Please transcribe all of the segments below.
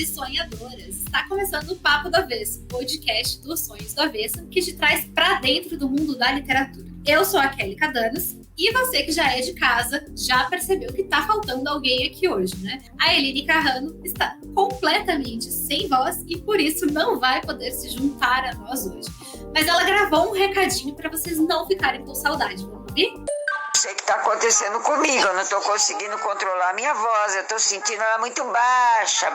e sonhadoras! Está começando o Papo do Avesso, podcast dos sonhos do avesso, que te traz para dentro do mundo da literatura. Eu sou a Kelly Cadanos, e você que já é de casa, já percebeu que tá faltando alguém aqui hoje, né? A Eline Carrano está completamente sem voz e por isso não vai poder se juntar a nós hoje. Mas ela gravou um recadinho para vocês não ficarem com saudade. Vamos ouvir? Não sei o que está acontecendo comigo, eu não estou conseguindo controlar a minha voz, eu estou sentindo ela muito baixa,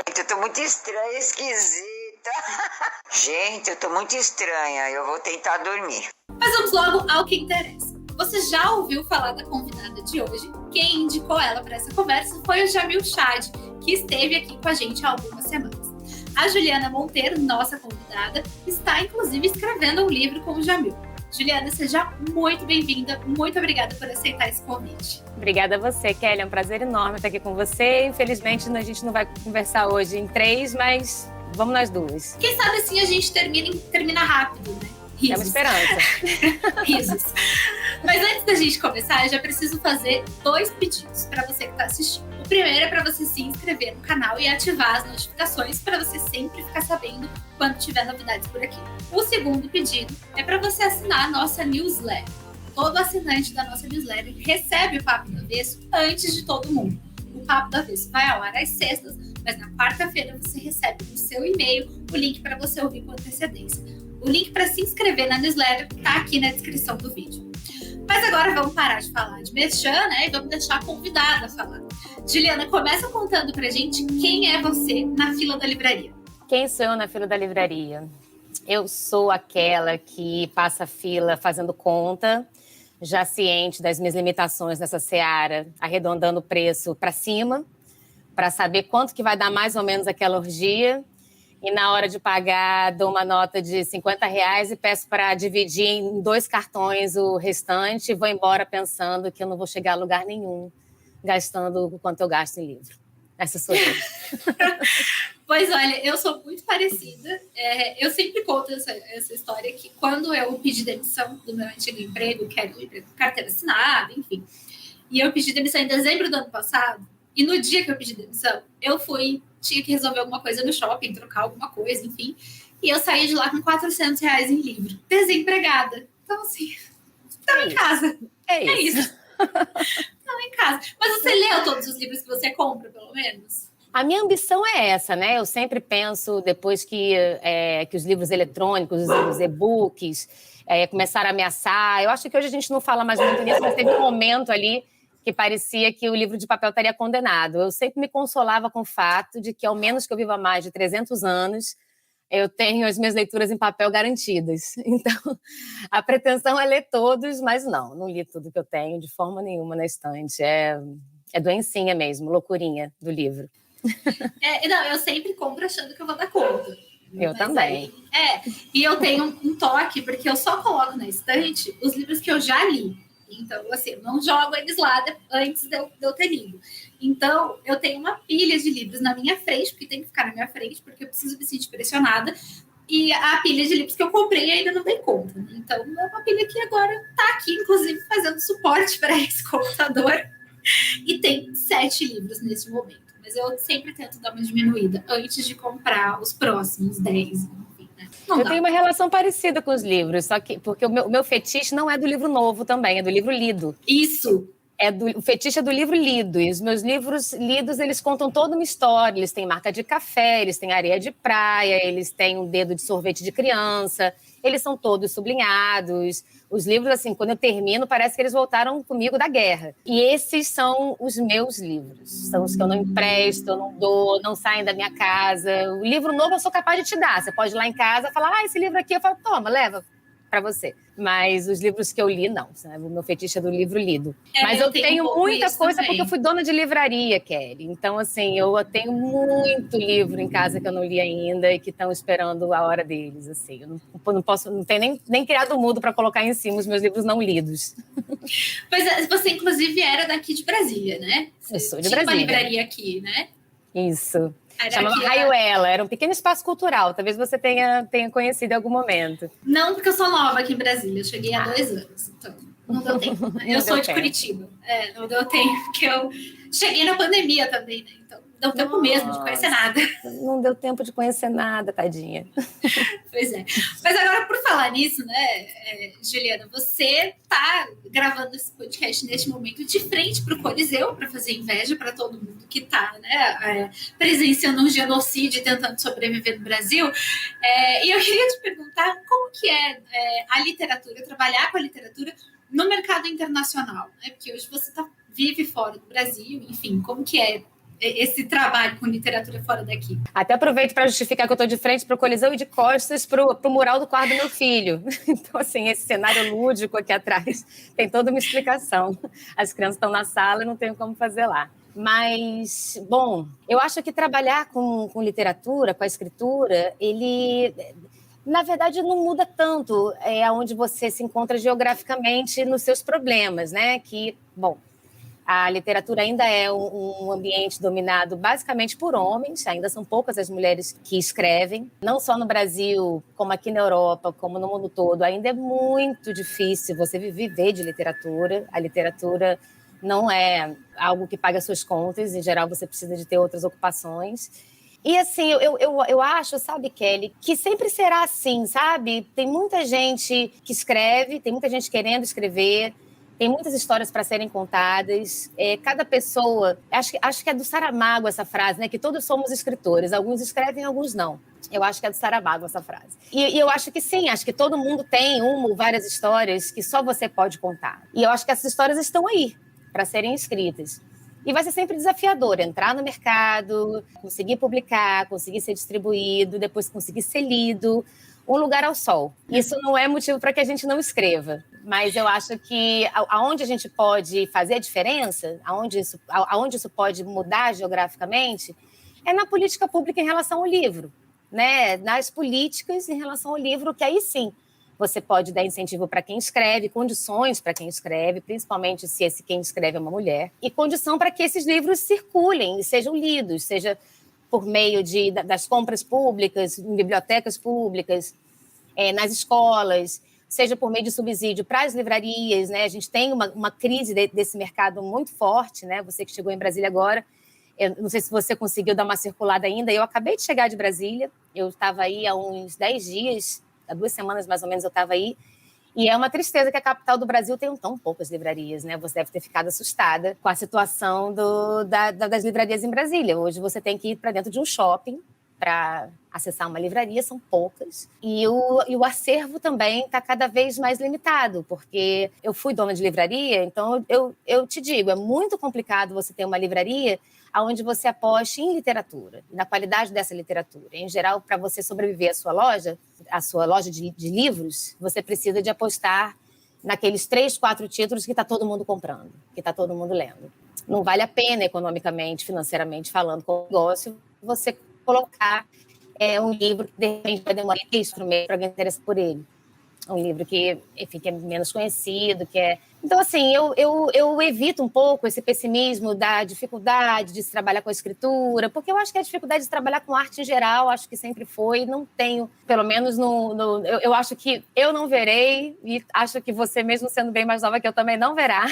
eu estou muito estranha, esquisita. Gente, eu estou muito estranha, eu vou tentar dormir. Mas vamos logo ao que interessa. Você já ouviu falar da convidada de hoje? Quem indicou ela para essa conversa foi o Jamil Chad, que esteve aqui com a gente há algumas semanas. A Juliana Monteiro, nossa convidada, está inclusive escrevendo um livro com o Jamil. Juliana, seja muito bem-vinda. Muito obrigada por aceitar esse convite. Obrigada a você, Kelly. É um prazer enorme estar aqui com você. Infelizmente, a gente não vai conversar hoje em 3, mas vamos nós duas. Quem sabe assim a gente termina rápido, né? Risos. É uma esperança. Risos. Mas antes da gente começar, eu já preciso fazer 2 pedidos para você que está assistindo. O primeiro é para você se inscrever no canal e ativar as notificações para você sempre ficar sabendo quando tiver novidades por aqui. O segundo pedido é para você assinar a nossa newsletter. Todo assinante da nossa newsletter recebe o Papo do Avesso antes de todo mundo. O Papo do Avesso vai ao ar às sextas, mas na quarta-feira você recebe no seu e-mail o link para você ouvir com antecedência. O link para se inscrever na newsletter está aqui na descrição do vídeo. Mas agora vamos parar de falar de merchan, né? E vamos deixar a convidada falar. Juliana, começa contando pra gente quem é você na fila da livraria. Quem sou eu na fila da livraria? Eu sou aquela que passa a fila fazendo conta, já ciente das minhas limitações nessa seara, arredondando o preço para cima, para saber quanto que vai dar mais ou menos aquela orgia. E na hora de pagar, dou uma nota de R$50 e peço para dividir em 2 cartões o restante e vou embora pensando que eu não vou chegar a lugar nenhum gastando o quanto eu gasto em livro. Essa sou eu. Pois olha, eu sou muito parecida. Eu sempre conto essa história que quando eu pedi demissão do meu antigo emprego, que era um emprego com carteira assinada, enfim, e eu pedi demissão em dezembro do ano passado, e no dia que eu pedi demissão, tinha que resolver alguma coisa no shopping, trocar alguma coisa, enfim. E eu saí de lá com R$400 em livro. Desempregada. Então, assim, estava em casa. É isso. Estava em casa. Mas você leu todos os livros que você compra, pelo menos? A minha ambição é essa, né? Eu sempre penso, depois que os livros eletrônicos, os e-books começaram a ameaçar. Eu acho que hoje a gente não fala mais muito nisso, mas teve um momento ali que parecia que o livro de papel estaria condenado. Eu sempre me consolava com o fato de que, ao menos que eu viva mais de 300 anos, eu tenho as minhas leituras em papel garantidas. Então, a pretensão é ler todos, mas não li tudo que eu tenho de forma nenhuma na estante. É doencinha mesmo, loucurinha do livro. Eu sempre compro achando que eu vou dar conta. Eu também. E eu tenho um toque, porque eu só coloco na estante os livros que eu já li. Então, assim, eu não jogo eles lá antes de eu ter lido. Então, eu tenho uma pilha de livros na minha frente, porque tem que ficar na minha frente, porque eu preciso me sentir pressionada. E a pilha de livros que eu comprei ainda não dei conta. Então, é uma pilha que agora está aqui, inclusive, fazendo suporte para esse computador. E tem 7 livros nesse momento. Mas eu sempre tento dar uma diminuída antes de comprar os próximos 10. Eu tenho uma relação parecida com os livros, só que porque o meu fetiche não é do livro novo também, é do livro lido. Isso! O fetiche é do livro lido, e os meus livros lidos, eles contam toda uma história, eles têm marca de café, eles têm areia de praia, eles têm um dedo de sorvete de criança, eles são todos sublinhados. Os livros, assim, quando eu termino, parece que eles voltaram comigo da guerra. E esses são os meus livros. São os que eu não empresto, eu não dou, não saem da minha casa. O livro novo eu sou capaz de te dar. Você pode ir lá em casa e falar, esse livro aqui. Eu falo, toma, leva para você. Mas os livros que eu li, não. Sabe? O meu fetiche é do livro lido. Mas eu tenho muita coisa também, porque eu fui dona de livraria, Kelly. Então, assim, eu tenho muito livro em casa que eu não li ainda e que estão esperando a hora deles. Assim. Eu não posso, não tenho nem criado o mudo para colocar em cima os meus livros não lidos. Pois você, inclusive, era daqui de Brasília, né? Eu sou de Brasília. Tinha uma livraria aqui, né? Isso. Chamava Raiuela, era um pequeno espaço cultural. Talvez você tenha conhecido em algum momento. Não, porque eu sou nova aqui em Brasília. Eu cheguei há 2 anos, então não deu tempo. Eu sou de Curitiba. Não deu tempo, porque eu cheguei na pandemia também, né? Então deu tempo mesmo de conhecer nada. Não deu tempo de conhecer nada, tadinha. Pois é. Mas agora, por falar nisso, né, Juliana, você está gravando esse podcast neste momento de frente para o Coliseu, para fazer inveja para todo mundo que está, né, presenciando um genocídio e tentando sobreviver no Brasil. E eu queria te perguntar como que é a literatura, trabalhar com a literatura no mercado internacional, né? Porque hoje você vive fora do Brasil, enfim, como que é esse trabalho com literatura fora daqui? Até aproveito para justificar que eu estou de frente para o Coliseu e de costas para o mural do quarto do meu filho. Então, assim, esse cenário lúdico aqui atrás tem toda uma explicação. As crianças estão na sala e não tem como fazer lá. Mas, bom, eu acho que trabalhar com literatura, com a escritura, ele, na verdade, não muda tanto onde você se encontra geograficamente nos seus problemas, né? Que, bom, a literatura ainda é um ambiente dominado basicamente por homens, ainda são poucas as mulheres que escrevem, não só no Brasil, como aqui na Europa, como no mundo todo. Ainda é muito difícil você viver de literatura. A literatura não é algo que paga suas contas, em geral você precisa de ter outras ocupações. E assim, eu acho, sabe, Kelly, que sempre será assim, sabe? Tem muita gente que escreve, tem muita gente querendo escrever, tem muitas histórias para serem contadas. Cada pessoa... Acho que é do Saramago essa frase, né? Que todos somos escritores. Alguns escrevem, alguns não. Eu acho que é do Saramago essa frase. E eu acho que sim, acho que todo mundo tem uma ou várias histórias que só você pode contar. E eu acho que essas histórias estão aí para serem escritas. E vai ser sempre desafiador entrar no mercado, conseguir publicar, conseguir ser distribuído, depois conseguir ser lido. Um lugar ao sol. Isso não é motivo para que a gente não escreva, mas eu acho que aonde a gente pode fazer a diferença, aonde isso pode mudar geograficamente, é na política pública em relação ao livro, né? Nas políticas em relação ao livro, que aí sim você pode dar incentivo para quem escreve, condições para quem escreve, principalmente se quem escreve é uma mulher, e condição para que esses livros circulem e sejam lidos, seja por meio das compras públicas, em bibliotecas públicas, nas escolas, seja por meio de subsídio para as livrarias, né? A gente tem uma crise desse mercado muito forte, né? Você que chegou em Brasília agora, eu não sei se você conseguiu dar uma circulada ainda, eu acabei de chegar de Brasília, eu estava aí há uns 10 dias, há 2 semanas mais ou menos eu estava aí, e é uma tristeza que a capital do Brasil tenha tão poucas livrarias, né? Você deve ter ficado assustada com a situação das livrarias em Brasília. Hoje você tem que ir para dentro de um shopping para acessar uma livraria, são poucas. E o acervo também está cada vez mais limitado, porque eu fui dona de livraria, então eu te digo, é muito complicado você ter uma livraria onde você aposte em literatura, na qualidade dessa literatura. Em geral, para você sobreviver à sua loja de livros, você precisa de apostar naqueles 3, 4 títulos que está todo mundo comprando, que está todo mundo lendo. Não vale a pena, economicamente, financeiramente falando, com o negócio, você colocar um livro que, de repente, vai demorar 3 meses para alguém interessar por ele. Um livro que, enfim, que é menos conhecido, que é... Então, assim, eu evito um pouco esse pessimismo da dificuldade de se trabalhar com a escritura, porque eu acho que a dificuldade de trabalhar com arte em geral, acho que sempre foi, não tenho, pelo menos eu acho que eu não verei, e acho que você, mesmo sendo bem mais nova que eu, também não verá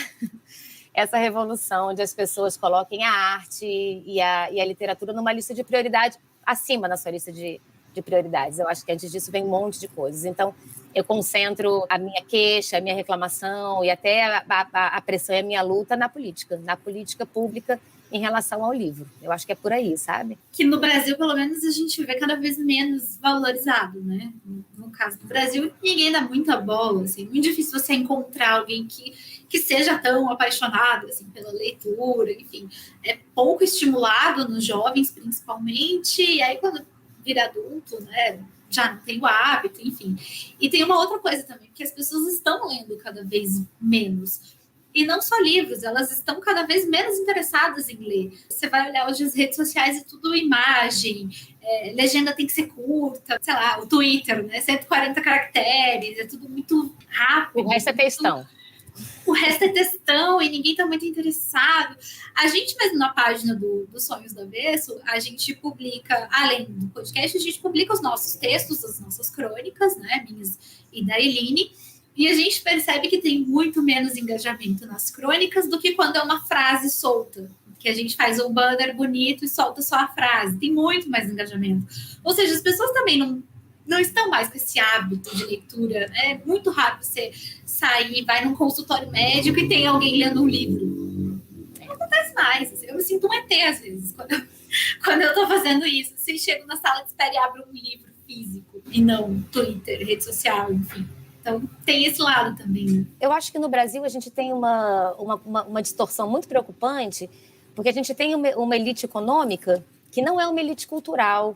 essa revolução onde as pessoas coloquem a arte e a literatura numa lista de prioridade, acima da sua lista de prioridades. Eu acho que antes disso vem um monte de coisas. Então, eu concentro a minha queixa, a minha reclamação e até a pressão e a minha luta na política pública em relação ao livro. Eu acho que é por aí, sabe? Que no Brasil, pelo menos, a gente vê cada vez menos valorizado, né? No caso do Brasil, ninguém dá muita bola, assim. Muito difícil você encontrar alguém que seja tão apaixonado, assim, pela leitura, enfim. É pouco estimulado nos jovens, principalmente, e aí quando vira adulto, né? Já não tem o hábito, enfim. E tem uma outra coisa também, que as pessoas estão lendo cada vez menos. E não só livros, elas estão cada vez menos interessadas em ler. Você vai olhar hoje as redes sociais e tudo imagem, legenda tem que ser curta, sei lá, o Twitter, né? 140 caracteres, é tudo muito rápido. O resto é textão. O resto é textão e ninguém está muito interessado. A gente mesmo na página do Sonhos do Avesso, a gente publica, além do podcast, a gente publica os nossos textos, as nossas crônicas, né? Minhas e da Eline. E a gente percebe que tem muito menos engajamento nas crônicas do que quando é uma frase solta, que a gente faz um banner bonito e solta só a frase. Tem muito mais engajamento. Ou seja, as pessoas também não estão mais com esse hábito de leitura. É muito raro você sair, vai num consultório médico e tem alguém lendo um livro. Não acontece mais. Assim, eu me sinto um ET às vezes quando eu tô fazendo isso. Assim, chego na sala de espera e abro um livro físico e não Twitter, rede social, enfim. Então, tem esse lado também. Né? Eu acho que no Brasil a gente tem uma distorção muito preocupante, porque a gente tem uma elite econômica que não é uma elite cultural.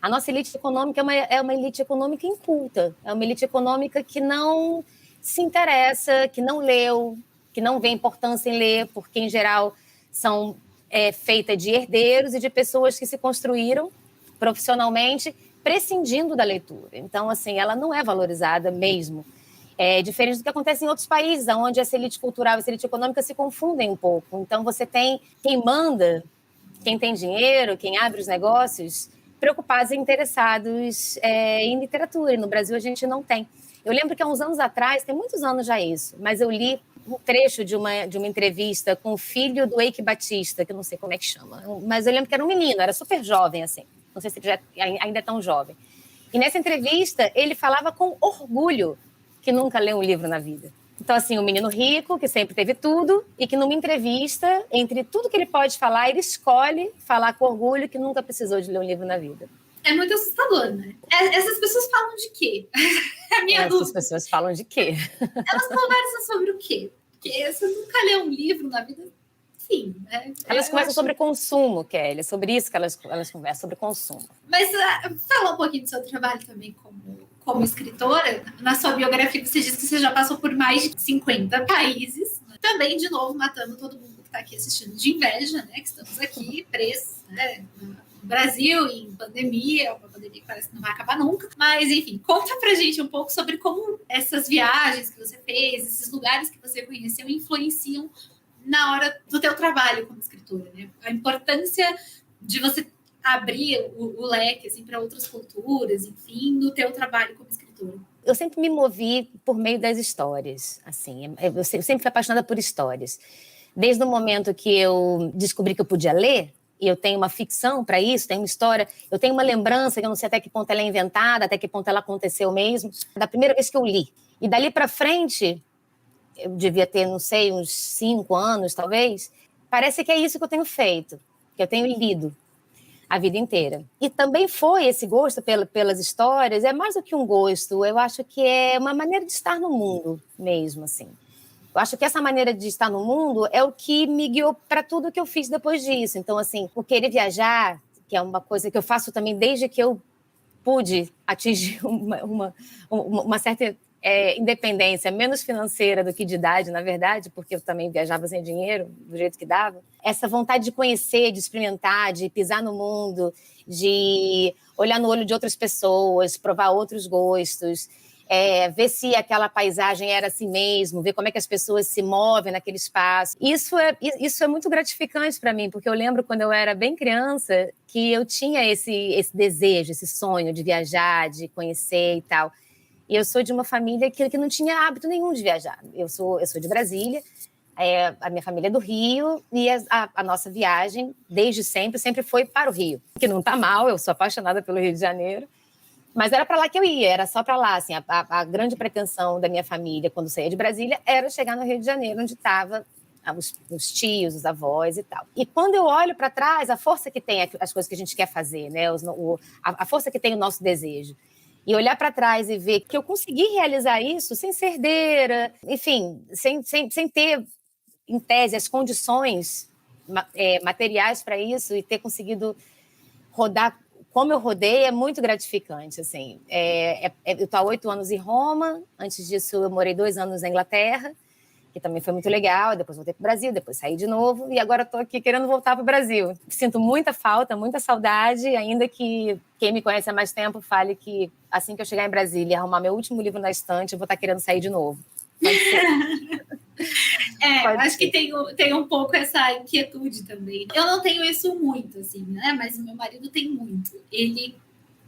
A nossa elite econômica é uma elite econômica inculta, é uma elite econômica que não se interessa, que não leu, que não vê importância em ler, porque, em geral, são feita de herdeiros e de pessoas que se construíram profissionalmente prescindindo da leitura. Então, assim, ela não é valorizada mesmo. É diferente do que acontece em outros países, onde essa elite cultural e essa elite econômica se confundem um pouco. Então, você tem quem manda, quem tem dinheiro, quem abre os negócios, preocupados e interessados em literatura. E no Brasil, a gente não tem. Eu lembro que há uns anos atrás, tem muitos anos já isso, mas eu li um trecho de uma entrevista com o filho do Eike Batista, que eu não sei como é que chama, mas eu lembro que era um menino, era super jovem, assim. Não sei se ele ainda é tão jovem. E nessa entrevista, ele falava com orgulho que nunca leu um livro na vida. Então, assim, um menino rico, que sempre teve tudo, e que numa entrevista, entre tudo que ele pode falar, ele escolhe falar com orgulho que nunca precisou de ler um livro na vida. É muito assustador, né? Essas pessoas falam de quê? A minha dúvida. Essas pessoas falam de quê? Elas conversam sobre o quê? Porque você nunca leu um livro na vida... Sim, né? Elas conversam sobre consumo, Kelly. É sobre isso que elas conversam, sobre consumo. Mas fala um pouquinho do seu trabalho também como escritora. Na sua biografia, você diz que você já passou por mais de 50 países. Né? Também, de novo, matando todo mundo que está aqui assistindo de inveja, né? Que estamos aqui presos, né? No Brasil, em pandemia, uma pandemia que parece que não vai acabar nunca. Mas, enfim, conta pra gente um pouco sobre como essas viagens que você fez, esses lugares que você conheceu, influenciam na hora do teu trabalho como escritora, né? A importância de você abrir o leque assim, para outras culturas, enfim, no teu trabalho como escritora. Eu sempre me movi por meio das histórias, assim, eu sempre fui apaixonada por histórias. Desde o momento que eu descobri que eu podia ler, e eu tenho uma ficção para isso, tenho uma história, eu tenho uma lembrança que eu não sei até que ponto ela é inventada, até que ponto ela aconteceu mesmo, da primeira vez que eu li. E dali para frente, eu devia ter, não sei, uns 5 anos, talvez, parece que é isso que eu tenho feito, que eu tenho lido a vida inteira. E também foi esse gosto pelas histórias, é mais do que um gosto, eu acho que é uma maneira de estar no mundo mesmo, assim. Eu acho que essa maneira de estar no mundo é o que me guiou para tudo que eu fiz depois disso. Então, assim, o querer viajar, que é uma coisa que eu faço também desde que eu pude atingir uma certa independência, menos financeira do que de idade, na verdade, porque eu também viajava sem dinheiro, do jeito que dava. Essa vontade de conhecer, de experimentar, de pisar no mundo, de olhar no olho de outras pessoas, provar outros gostos, ver se aquela paisagem era assim mesmo, ver como é que as pessoas se movem naquele espaço. Isso é muito gratificante para mim, porque eu lembro quando eu era bem criança que eu tinha esse desejo, esse sonho de viajar, de conhecer e tal. E eu sou de uma família que não tinha hábito nenhum de viajar. Eu sou de Brasília, a minha família é do Rio, e a nossa viagem, desde sempre foi para o Rio. Que não está mal, eu sou apaixonada pelo Rio de Janeiro, mas era para lá que eu ia, era só para lá. Assim, a grande pretensão da minha família, quando saía de Brasília, era chegar no Rio de Janeiro, onde estavam os tios, os avós e tal. E quando eu olho para trás, a força que tem as coisas que a gente quer fazer, né? A força que tem o nosso desejo. E olhar para trás e ver que eu consegui realizar isso sem ser herdeira, enfim, sem ter, em tese, as condições materiais para isso e ter conseguido rodar como eu rodei é muito gratificante. Assim. Eu estou há 8 anos em Roma, antes disso eu morei 2 anos na Inglaterra, que também foi muito legal, depois voltei para o Brasil, depois saí de novo, e agora estou aqui querendo voltar para o Brasil. Sinto muita falta, muita saudade, ainda que quem me conhece há mais tempo fale que assim que eu chegar em Brasília e arrumar meu último livro na estante, eu vou estar querendo sair de novo. Pode ser. Acho que tem um pouco essa inquietude também. Eu não tenho isso muito, assim, né? Mas o meu marido tem muito. Ele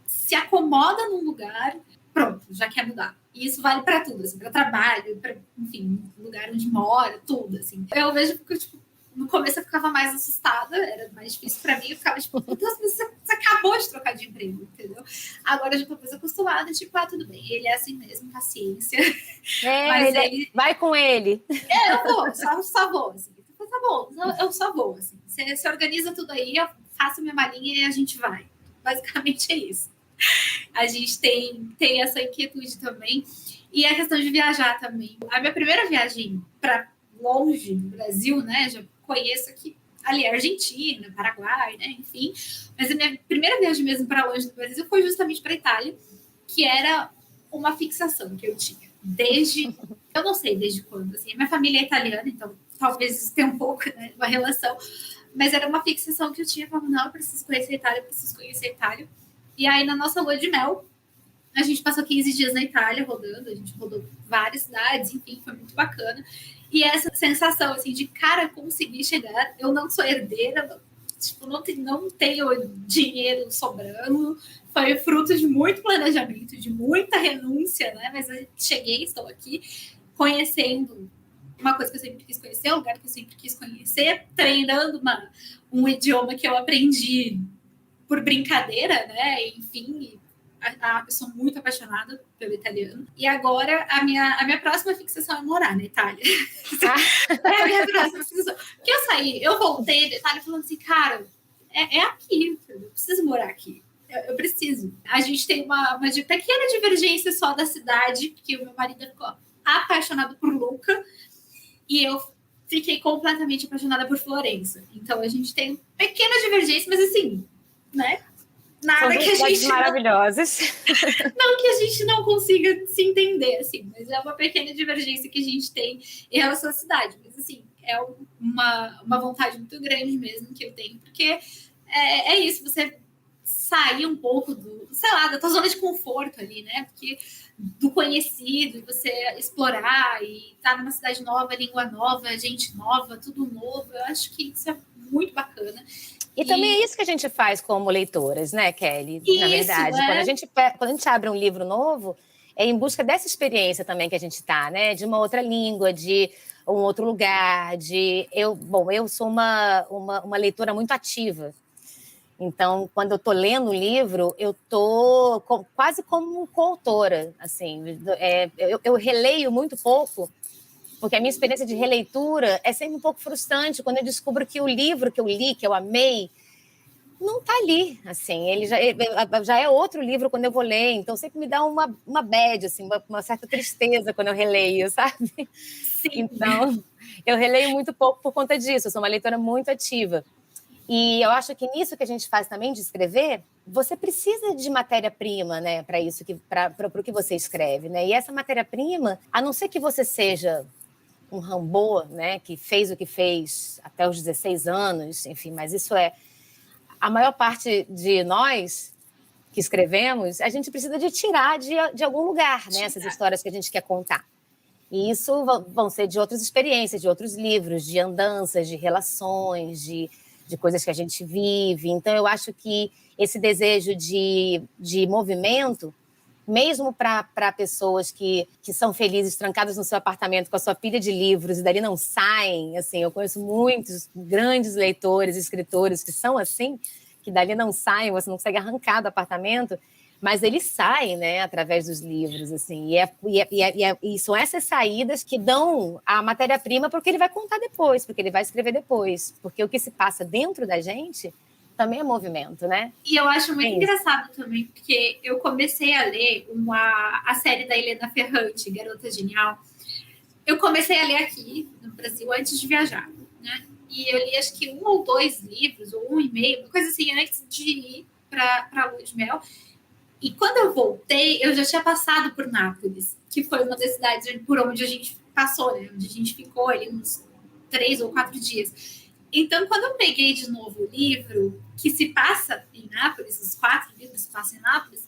se acomoda num lugar, pronto, já quer mudar. E isso vale para tudo, assim, para trabalho, para, enfim, lugar onde mora, tudo, assim. Eu vejo, tipo, no começo eu ficava mais assustada, era mais difícil para mim, eu ficava tipo, meu Deus, você acabou de trocar de emprego, entendeu? Agora eu já tô mais acostumada, tipo, tudo bem, ele é assim mesmo, paciência. Mas ele... Vai com ele. Eu vou, só vou, assim. Tá bom, eu só vou, assim. Você organiza tudo aí, eu faço minha malinha e a gente vai. Basicamente é isso. A gente tem essa inquietude também. E a questão de viajar também. A minha primeira viagem para longe do Brasil, né? Já conheço aqui, ali, Argentina, Paraguai, né? Enfim. Mas a minha primeira viagem mesmo para longe do Brasil foi justamente para a Itália, que era uma fixação que eu tinha. Desde... Eu não sei desde quando, assim. A minha família é italiana, então talvez isso tenha um pouco, né, uma relação. Mas era uma fixação que eu tinha. Falando, não, eu preciso conhecer a Itália, preciso conhecer a Itália. E aí, na nossa lua de mel, a gente passou 15 dias na Itália rodando, a gente rodou várias cidades, enfim, foi muito bacana. E essa sensação, assim, de, cara, consegui chegar, eu não sou herdeira, tipo, não tenho dinheiro sobrando, foi fruto de muito planejamento, de muita renúncia, né? Mas eu cheguei, estou aqui, conhecendo uma coisa que eu sempre quis conhecer, um lugar que eu sempre quis conhecer, treinando um idioma que eu aprendi por brincadeira, né? Enfim, eu sou muito apaixonada pelo italiano. E agora a minha próxima fixação é morar na Itália. É a minha próxima fixação. Porque eu voltei da Itália falando assim, cara, é aqui, eu preciso morar aqui. Eu preciso. A gente tem uma pequena divergência só da cidade, porque o meu marido ficou apaixonado por Lucca e eu fiquei completamente apaixonada por Florença. Então a gente tem pequena divergência, mas assim, né? Nada que a gente maravilhosas. Não que a gente não consiga se entender, assim, mas é uma pequena divergência que a gente tem em relação à cidade. Mas, assim, é uma vontade muito grande mesmo que eu tenho, porque é isso, você sair um pouco da tua zona de conforto ali, né? Porque do conhecido, e você explorar e estar numa cidade nova, língua nova, gente nova, tudo novo, eu acho que isso é muito bacana. E também é isso que a gente faz como leitoras, né, Kelly? Isso, na verdade, quando a gente abre um livro novo, é em busca dessa experiência também que a gente está, né? De uma outra língua, de um outro lugar, eu sou uma leitora muito ativa. Então, quando eu estou lendo um livro, eu estou quase como coautora, assim. Eu releio muito pouco, porque a minha experiência de releitura é sempre um pouco frustrante quando eu descubro que o livro que eu li, que eu amei, não está ali, assim, ele já é outro livro quando eu vou ler, então sempre me dá uma bad, assim, uma certa tristeza quando eu releio, sabe? Sim. Então, eu releio muito pouco por conta disso, eu sou uma leitora muito ativa. E eu acho que nisso que a gente faz também, de escrever, você precisa de matéria-prima, né, para isso, para o que você escreve, né? E essa matéria-prima, a não ser que você seja um Rambo, né, que fez o que fez até os 16 anos, enfim, mas isso é a maior parte de nós que escrevemos, a gente precisa de tirar de algum lugar, né, essas histórias que a gente quer contar. E isso vão ser de outras experiências, de outros livros, de andanças, de relações, de coisas que a gente vive. Então, eu acho que esse desejo de movimento, mesmo para pessoas que são felizes, trancadas no seu apartamento com a sua pilha de livros e dali não saem, assim, eu conheço muitos grandes leitores, escritores que são assim, que dali não saem, você não consegue arrancar do apartamento, mas eles saem, né, através dos livros, assim, e são essas saídas que dão a matéria-prima porque ele vai contar depois, porque ele vai escrever depois, porque o que se passa dentro da gente também é movimento, né? E eu acho muito engraçado também, porque eu comecei a ler a série da Helena Ferrante, Garota Genial. Eu comecei a ler aqui no Brasil antes de viajar, né? E eu li acho que 1 ou 2 livros, ou 1,5, uma coisa assim, antes de ir para a Lua de Mel. E quando eu voltei, eu já tinha passado por Nápoles, que foi uma das cidades por onde a gente passou, né? Onde a gente ficou ali uns 3 ou 4 dias. Então, quando eu peguei de novo o livro que se passa em Nápoles, os 4 livros se passam em Nápoles,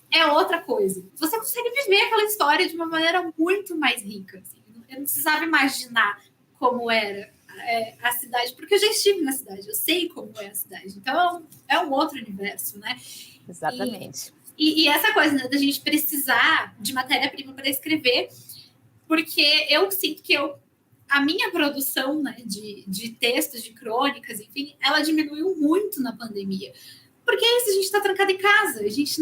é outra coisa. Você consegue viver aquela história de uma maneira muito mais rica. Assim. Eu não precisava imaginar como era a cidade, porque eu já estive na cidade, eu sei como é a cidade. Então, é um outro universo, né? Exatamente. E essa coisa, né, da gente precisar de matéria-prima para escrever, porque eu sinto que eu a minha produção, né, de textos, de crônicas, enfim, ela diminuiu muito na pandemia. Porque é isso, a gente está trancado em casa, a gente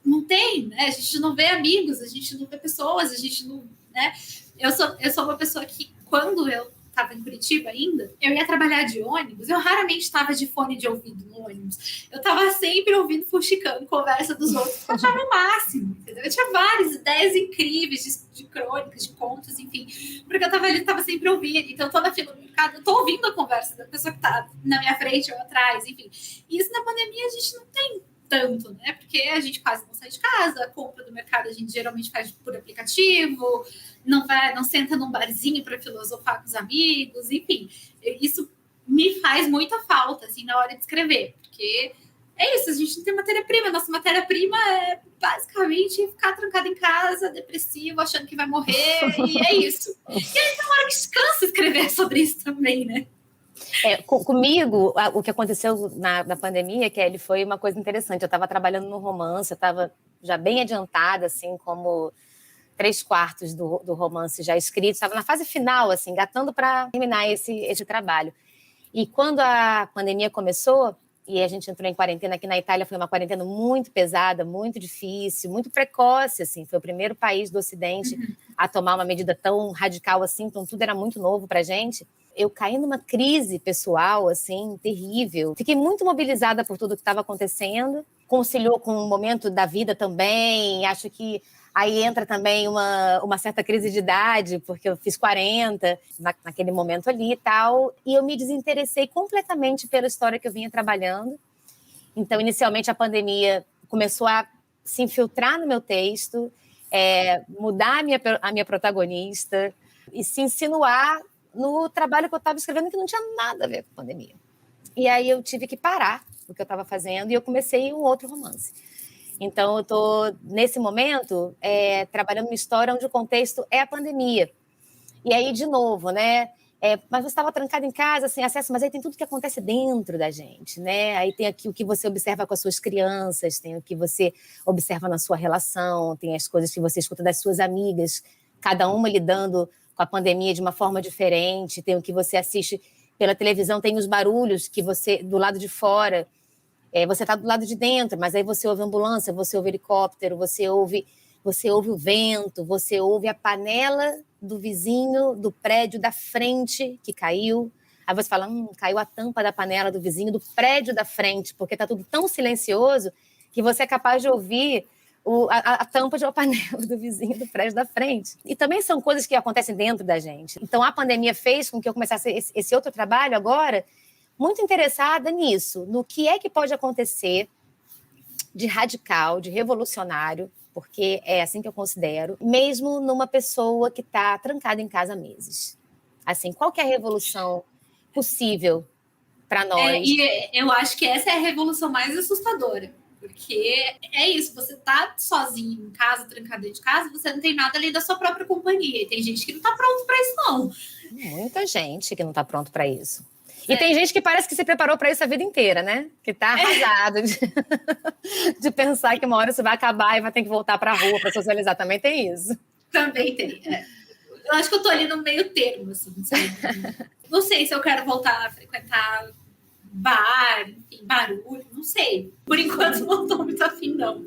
não tem, né? A gente não vê amigos, a gente não vê pessoas, a gente não, né? Eu sou uma pessoa que, quando eu estava em Curitiba ainda, eu ia trabalhar de ônibus, eu raramente estava de fone de ouvido no ônibus. Eu estava sempre ouvindo, fuxicando conversa dos outros, porque eu estava no máximo, entendeu? Eu tinha várias ideias incríveis de crônicas, de contos, enfim, porque eu estava ali, estava sempre ouvindo. Então, toda fila do mercado, eu estou ouvindo a conversa da pessoa que está na minha frente ou atrás, enfim. E isso na pandemia a gente não tem tanto, né? Porque a gente quase não sai de casa, a compra do mercado a gente geralmente faz por aplicativo, não senta num barzinho para filosofar com os amigos, enfim. Isso me faz muita falta, assim, na hora de escrever, porque é isso, a gente não tem matéria-prima, nossa matéria-prima é basicamente ficar trancado em casa, depressivo, achando que vai morrer, e é isso. E aí tem uma hora que cansa escrever sobre isso também, né? Comigo, o que aconteceu na pandemia, Kelly, foi uma coisa interessante. Eu estava trabalhando no romance, eu estava já bem adiantada, assim, como 3/4 do romance já escrito. Estava na fase final, assim, engatando para terminar esse trabalho. E quando a pandemia começou, e a gente entrou em quarentena, aqui na Itália foi uma quarentena muito pesada, muito difícil, muito precoce, assim. Foi o primeiro país do Ocidente a tomar uma medida tão radical assim, então tudo era muito novo para a gente. Eu caí numa crise pessoal, assim, terrível. Fiquei muito mobilizada por tudo que estava acontecendo. Conciliou com o momento da vida também. Acho que aí entra também uma certa crise de idade, porque eu fiz 40 naquele momento ali e tal. E eu me desinteressei completamente pela história que eu vinha trabalhando. Então, inicialmente, a pandemia começou a se infiltrar no meu texto, mudar a minha protagonista e se insinuar no trabalho que eu estava escrevendo, que não tinha nada a ver com a pandemia. E aí eu tive que parar o que eu estava fazendo e eu comecei um outro romance. Então, eu estou, nesse momento, trabalhando uma história onde o contexto é a pandemia. E aí, de novo, né? Mas você estava trancado em casa, sem acesso, mas aí tem tudo que acontece dentro da gente, né? Aí tem aqui o que você observa com as suas crianças, tem o que você observa na sua relação, tem as coisas que você escuta das suas amigas, cada uma lidando com a pandemia de uma forma diferente, tem o que você assiste pela televisão, tem os barulhos que você, do lado de fora, você está do lado de dentro, mas aí você ouve ambulância, você ouve helicóptero, você ouve o vento, você ouve a panela do vizinho do prédio da frente que caiu. Aí você fala, caiu a tampa da panela do vizinho do prédio da frente, porque está tudo tão silencioso que você é capaz de ouvir a tampa de uma panela do vizinho do prédio da frente. E também são coisas que acontecem dentro da gente. Então, a pandemia fez com que eu começasse esse outro trabalho agora, muito interessada nisso, no que é que pode acontecer de radical, de revolucionário, porque é assim que eu considero, mesmo numa pessoa que está trancada em casa há meses. Assim, qual que é a revolução possível para nós? E eu acho que essa é a revolução mais assustadora. Porque é isso, você tá sozinho em casa, trancado dentro de casa, você não tem nada além da sua própria companhia. E tem gente que não tá pronto para isso, não. Muita gente que não tá pronto para isso. E tem gente que parece que se preparou para isso a vida inteira, né? Que tá arrasado de pensar que uma hora isso vai acabar e vai ter que voltar para a rua para socializar. Também tem isso. Também tem. Eu acho que eu tô ali no meio termo, assim. Não sei se eu quero voltar a frequentar bar, enfim, barulho, não sei. Por enquanto não tô muito afim, não.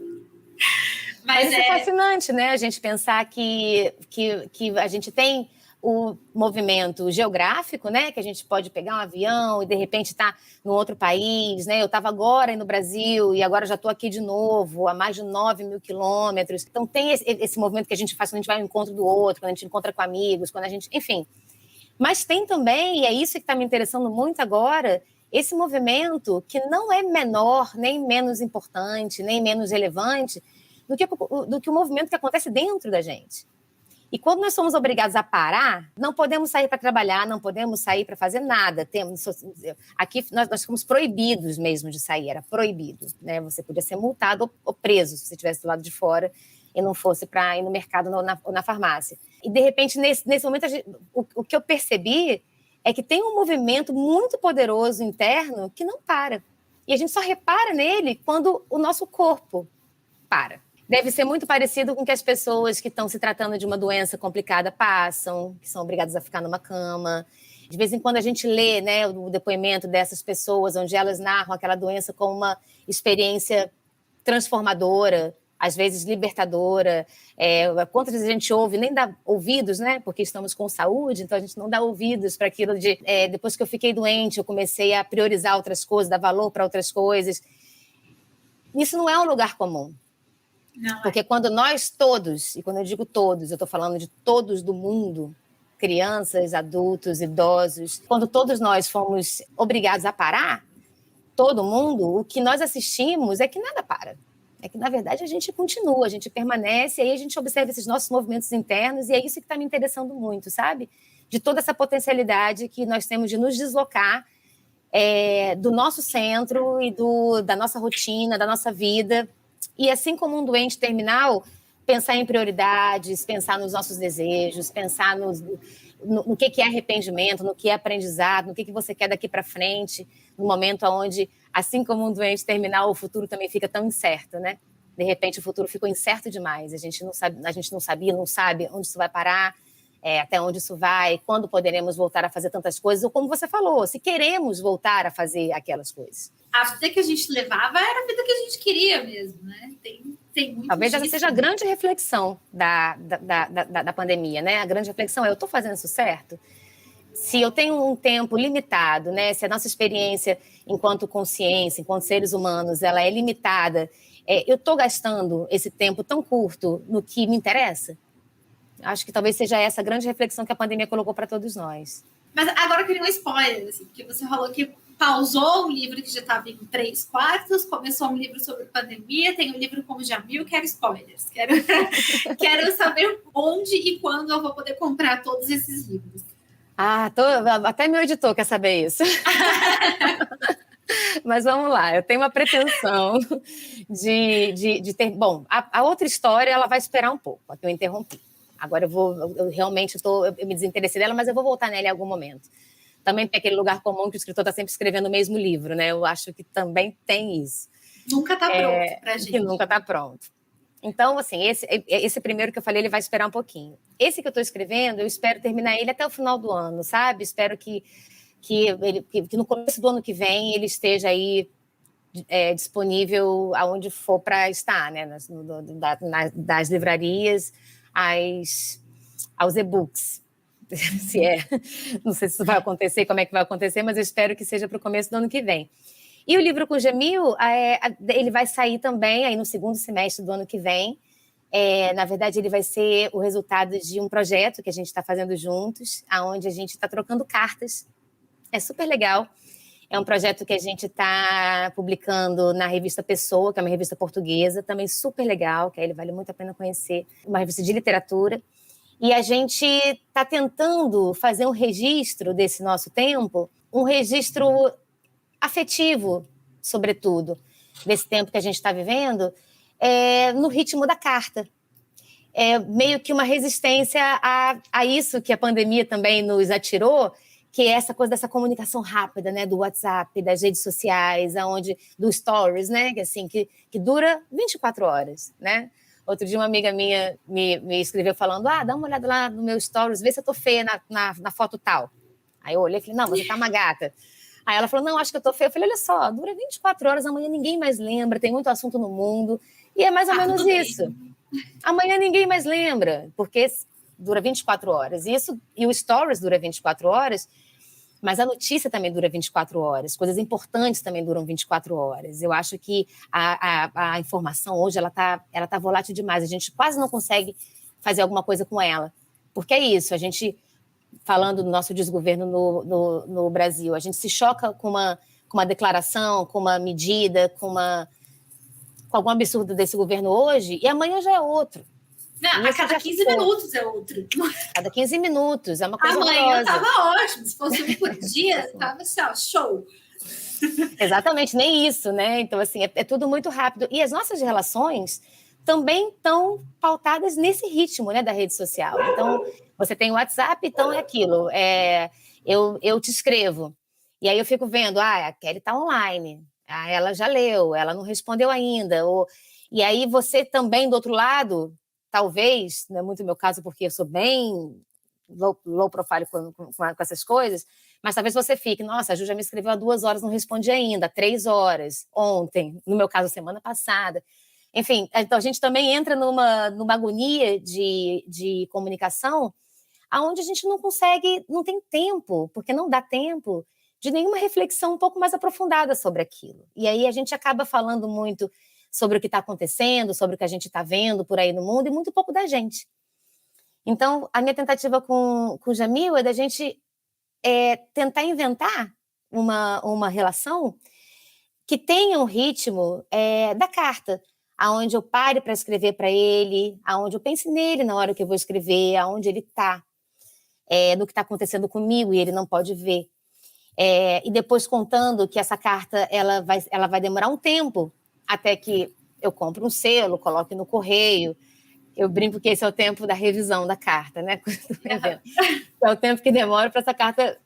Mas é fascinante, né? A gente pensar que a gente tem o movimento geográfico, né? Que a gente pode pegar um avião e de repente estar num outro país, né? Eu estava agora aí no Brasil e agora já estou aqui de novo, a mais de 9.000 quilômetros. Então tem esse movimento que a gente faz quando a gente vai ao encontro do outro, quando a gente encontra com amigos, quando a gente... Enfim. Mas tem também, e é isso que está me interessando muito agora, esse movimento que não é menor, nem menos importante, nem menos relevante do que o movimento que acontece dentro da gente. E quando nós somos obrigados a parar, não podemos sair para trabalhar, não podemos sair para fazer nada. Aqui nós ficamos proibidos mesmo de sair, era proibido, né? Você podia ser multado ou preso se você estivesse do lado de fora e não fosse para ir no mercado ou na farmácia. E, de repente, nesse momento, o que eu percebi é que tem um movimento muito poderoso interno que não para. E a gente só repara nele quando o nosso corpo para. Deve ser muito parecido com o que as pessoas que estão se tratando de uma doença complicada passam, que são obrigadas a ficar numa cama. De vez em quando a gente lê, né, o depoimento dessas pessoas, onde elas narram aquela doença como uma experiência transformadora, às vezes libertadora. Quantas vezes a gente ouve, nem dá ouvidos, né, porque estamos com saúde, então a gente não dá ouvidos para aquilo de... depois que eu fiquei doente, eu comecei a priorizar outras coisas, dar valor para outras coisas. Isso não é um lugar comum. Não, porque quando nós todos, e quando eu digo todos, eu estou falando de todos do mundo, crianças, adultos, idosos, quando todos nós fomos obrigados a parar, todo mundo, o que nós assistimos é que nada para. É que, na verdade, a gente continua, a gente permanece, e aí a gente observa esses nossos movimentos internos, e é isso que está me interessando muito, sabe? De toda essa potencialidade que nós temos de nos deslocar do nosso centro e da nossa rotina, da nossa vida. E assim como um doente terminal, pensar em prioridades, pensar nos nossos desejos, pensar no que é arrependimento, no que é aprendizado, no que você quer daqui para frente, no momento onde, assim como um doente terminal, o futuro também fica tão incerto, né? De repente, o futuro ficou incerto demais. A gente não sabe onde isso vai parar, até onde isso vai, quando poderemos voltar a fazer tantas coisas, ou como você falou, se queremos voltar a fazer aquelas coisas. A vida que a gente levava era a vida que a gente queria mesmo, né? Tem muito Talvez disso. essa seja a grande reflexão da pandemia, né? A grande reflexão é: eu estou fazendo isso certo? Se eu tenho um tempo limitado, né? Se a nossa experiência enquanto consciência, enquanto seres humanos, ela é limitada, eu estou gastando esse tempo tão curto no que me interessa? Acho que talvez seja essa a grande reflexão que a pandemia colocou para todos nós. Mas agora eu queria um spoiler, assim, porque você falou que pausou um livro que já estava em 3/4, começou um livro sobre pandemia, tem um livro com o Jamil, quero spoilers. Quero saber onde e quando eu vou poder comprar todos esses livros. Até meu editor quer saber isso. Mas vamos lá, eu tenho uma pretensão de ter... Bom, a outra história, ela vai esperar um pouco, a que eu interrompi. Agora eu realmente eu me desinteressei dela, mas eu vou voltar nela em algum momento. Também tem aquele lugar comum que o escritor está sempre escrevendo o mesmo livro, né? Eu acho que também tem isso. Nunca está pronto para a gente. Que nunca está pronto. Então, assim, esse primeiro que eu falei, ele vai esperar um pouquinho. Esse que eu estou escrevendo, eu espero terminar ele até o final do ano, sabe? Espero que no começo do ano que vem ele esteja aí disponível aonde for para estar, né? Das livrarias aos e-books. Não sei se isso vai acontecer, como é que vai acontecer, mas eu espero que seja para o começo do ano que vem. E o livro com o Jamil, ele vai sair também aí no segundo semestre do ano que vem. Na verdade, ele vai ser o resultado de um projeto que a gente está fazendo juntos, onde a gente está trocando cartas. É super legal. É um projeto que a gente está publicando na revista Pessoa, que é uma revista portuguesa, também super legal, que aí vale muito a pena conhecer. Uma revista de literatura. E a gente está tentando fazer um registro desse nosso tempo, um registro afetivo, sobretudo, desse tempo que a gente está vivendo, no ritmo da carta. Meio que uma resistência a isso que a pandemia também nos atirou, que é essa coisa dessa comunicação rápida, né, do WhatsApp, das redes sociais, do Stories, né, que dura 24 horas, né? Outro dia uma amiga minha me escreveu falando: dá uma olhada lá no meu Stories, vê se eu tô feia na foto tal. Aí eu olhei e falei: não, você tá uma gata. Aí ela falou: não, acho que eu tô feia. Eu falei: olha só, dura 24 horas, amanhã ninguém mais lembra, tem muito assunto no mundo. E é mais ou menos isso. Amanhã ninguém mais lembra, porque dura 24 horas. E o Stories dura 24 horas, mas a notícia também dura 24 horas. Coisas importantes também duram 24 horas. Eu acho que a informação hoje ela tá volátil demais. A gente quase não consegue fazer alguma coisa com ela. Porque é isso, a gente, falando do nosso desgoverno no Brasil, a gente se choca com uma declaração, com uma medida, com algum absurdo desse governo hoje, e amanhã já é outro. Não, a cada 15 minutos é outro. Cada 15 minutos, é uma coisa amanhã horrorosa. Tava ótimo, se fosse um por dia, tava assim, show. Exatamente, nem isso, né? Então, assim, é tudo muito rápido. E as nossas relações também estão pautadas nesse ritmo, né, da rede social. Então, você tem o WhatsApp, então é aquilo. Eu te escrevo. E aí eu fico vendo, a Kelly está online. Ela já leu, ela não respondeu ainda. E aí você também, do outro lado, talvez, não é muito o meu caso, porque eu sou bem low profile com essas coisas, mas talvez você fique, nossa, a Ju já me escreveu há 2 horas, não respondi ainda, 3 horas, ontem, no meu caso, semana passada. Enfim, então a gente também entra numa agonia de comunicação onde a gente não consegue, não tem tempo, porque não dá tempo de nenhuma reflexão um pouco mais aprofundada sobre aquilo. E aí a gente acaba falando muito sobre o que está acontecendo, sobre o que a gente está vendo por aí no mundo, e muito pouco da gente. Então, a minha tentativa com o Jamil é da gente tentar inventar uma relação que tenha um ritmo da carta, aonde eu pare para escrever para ele, aonde eu pense nele na hora que eu vou escrever, aonde ele está, no que está acontecendo comigo e ele não pode ver. E depois contando que essa carta ela vai demorar um tempo até que eu compre um selo, coloque no correio. Eu brinco que esse é o tempo da revisão da carta, né? É o tempo que demora para essa carta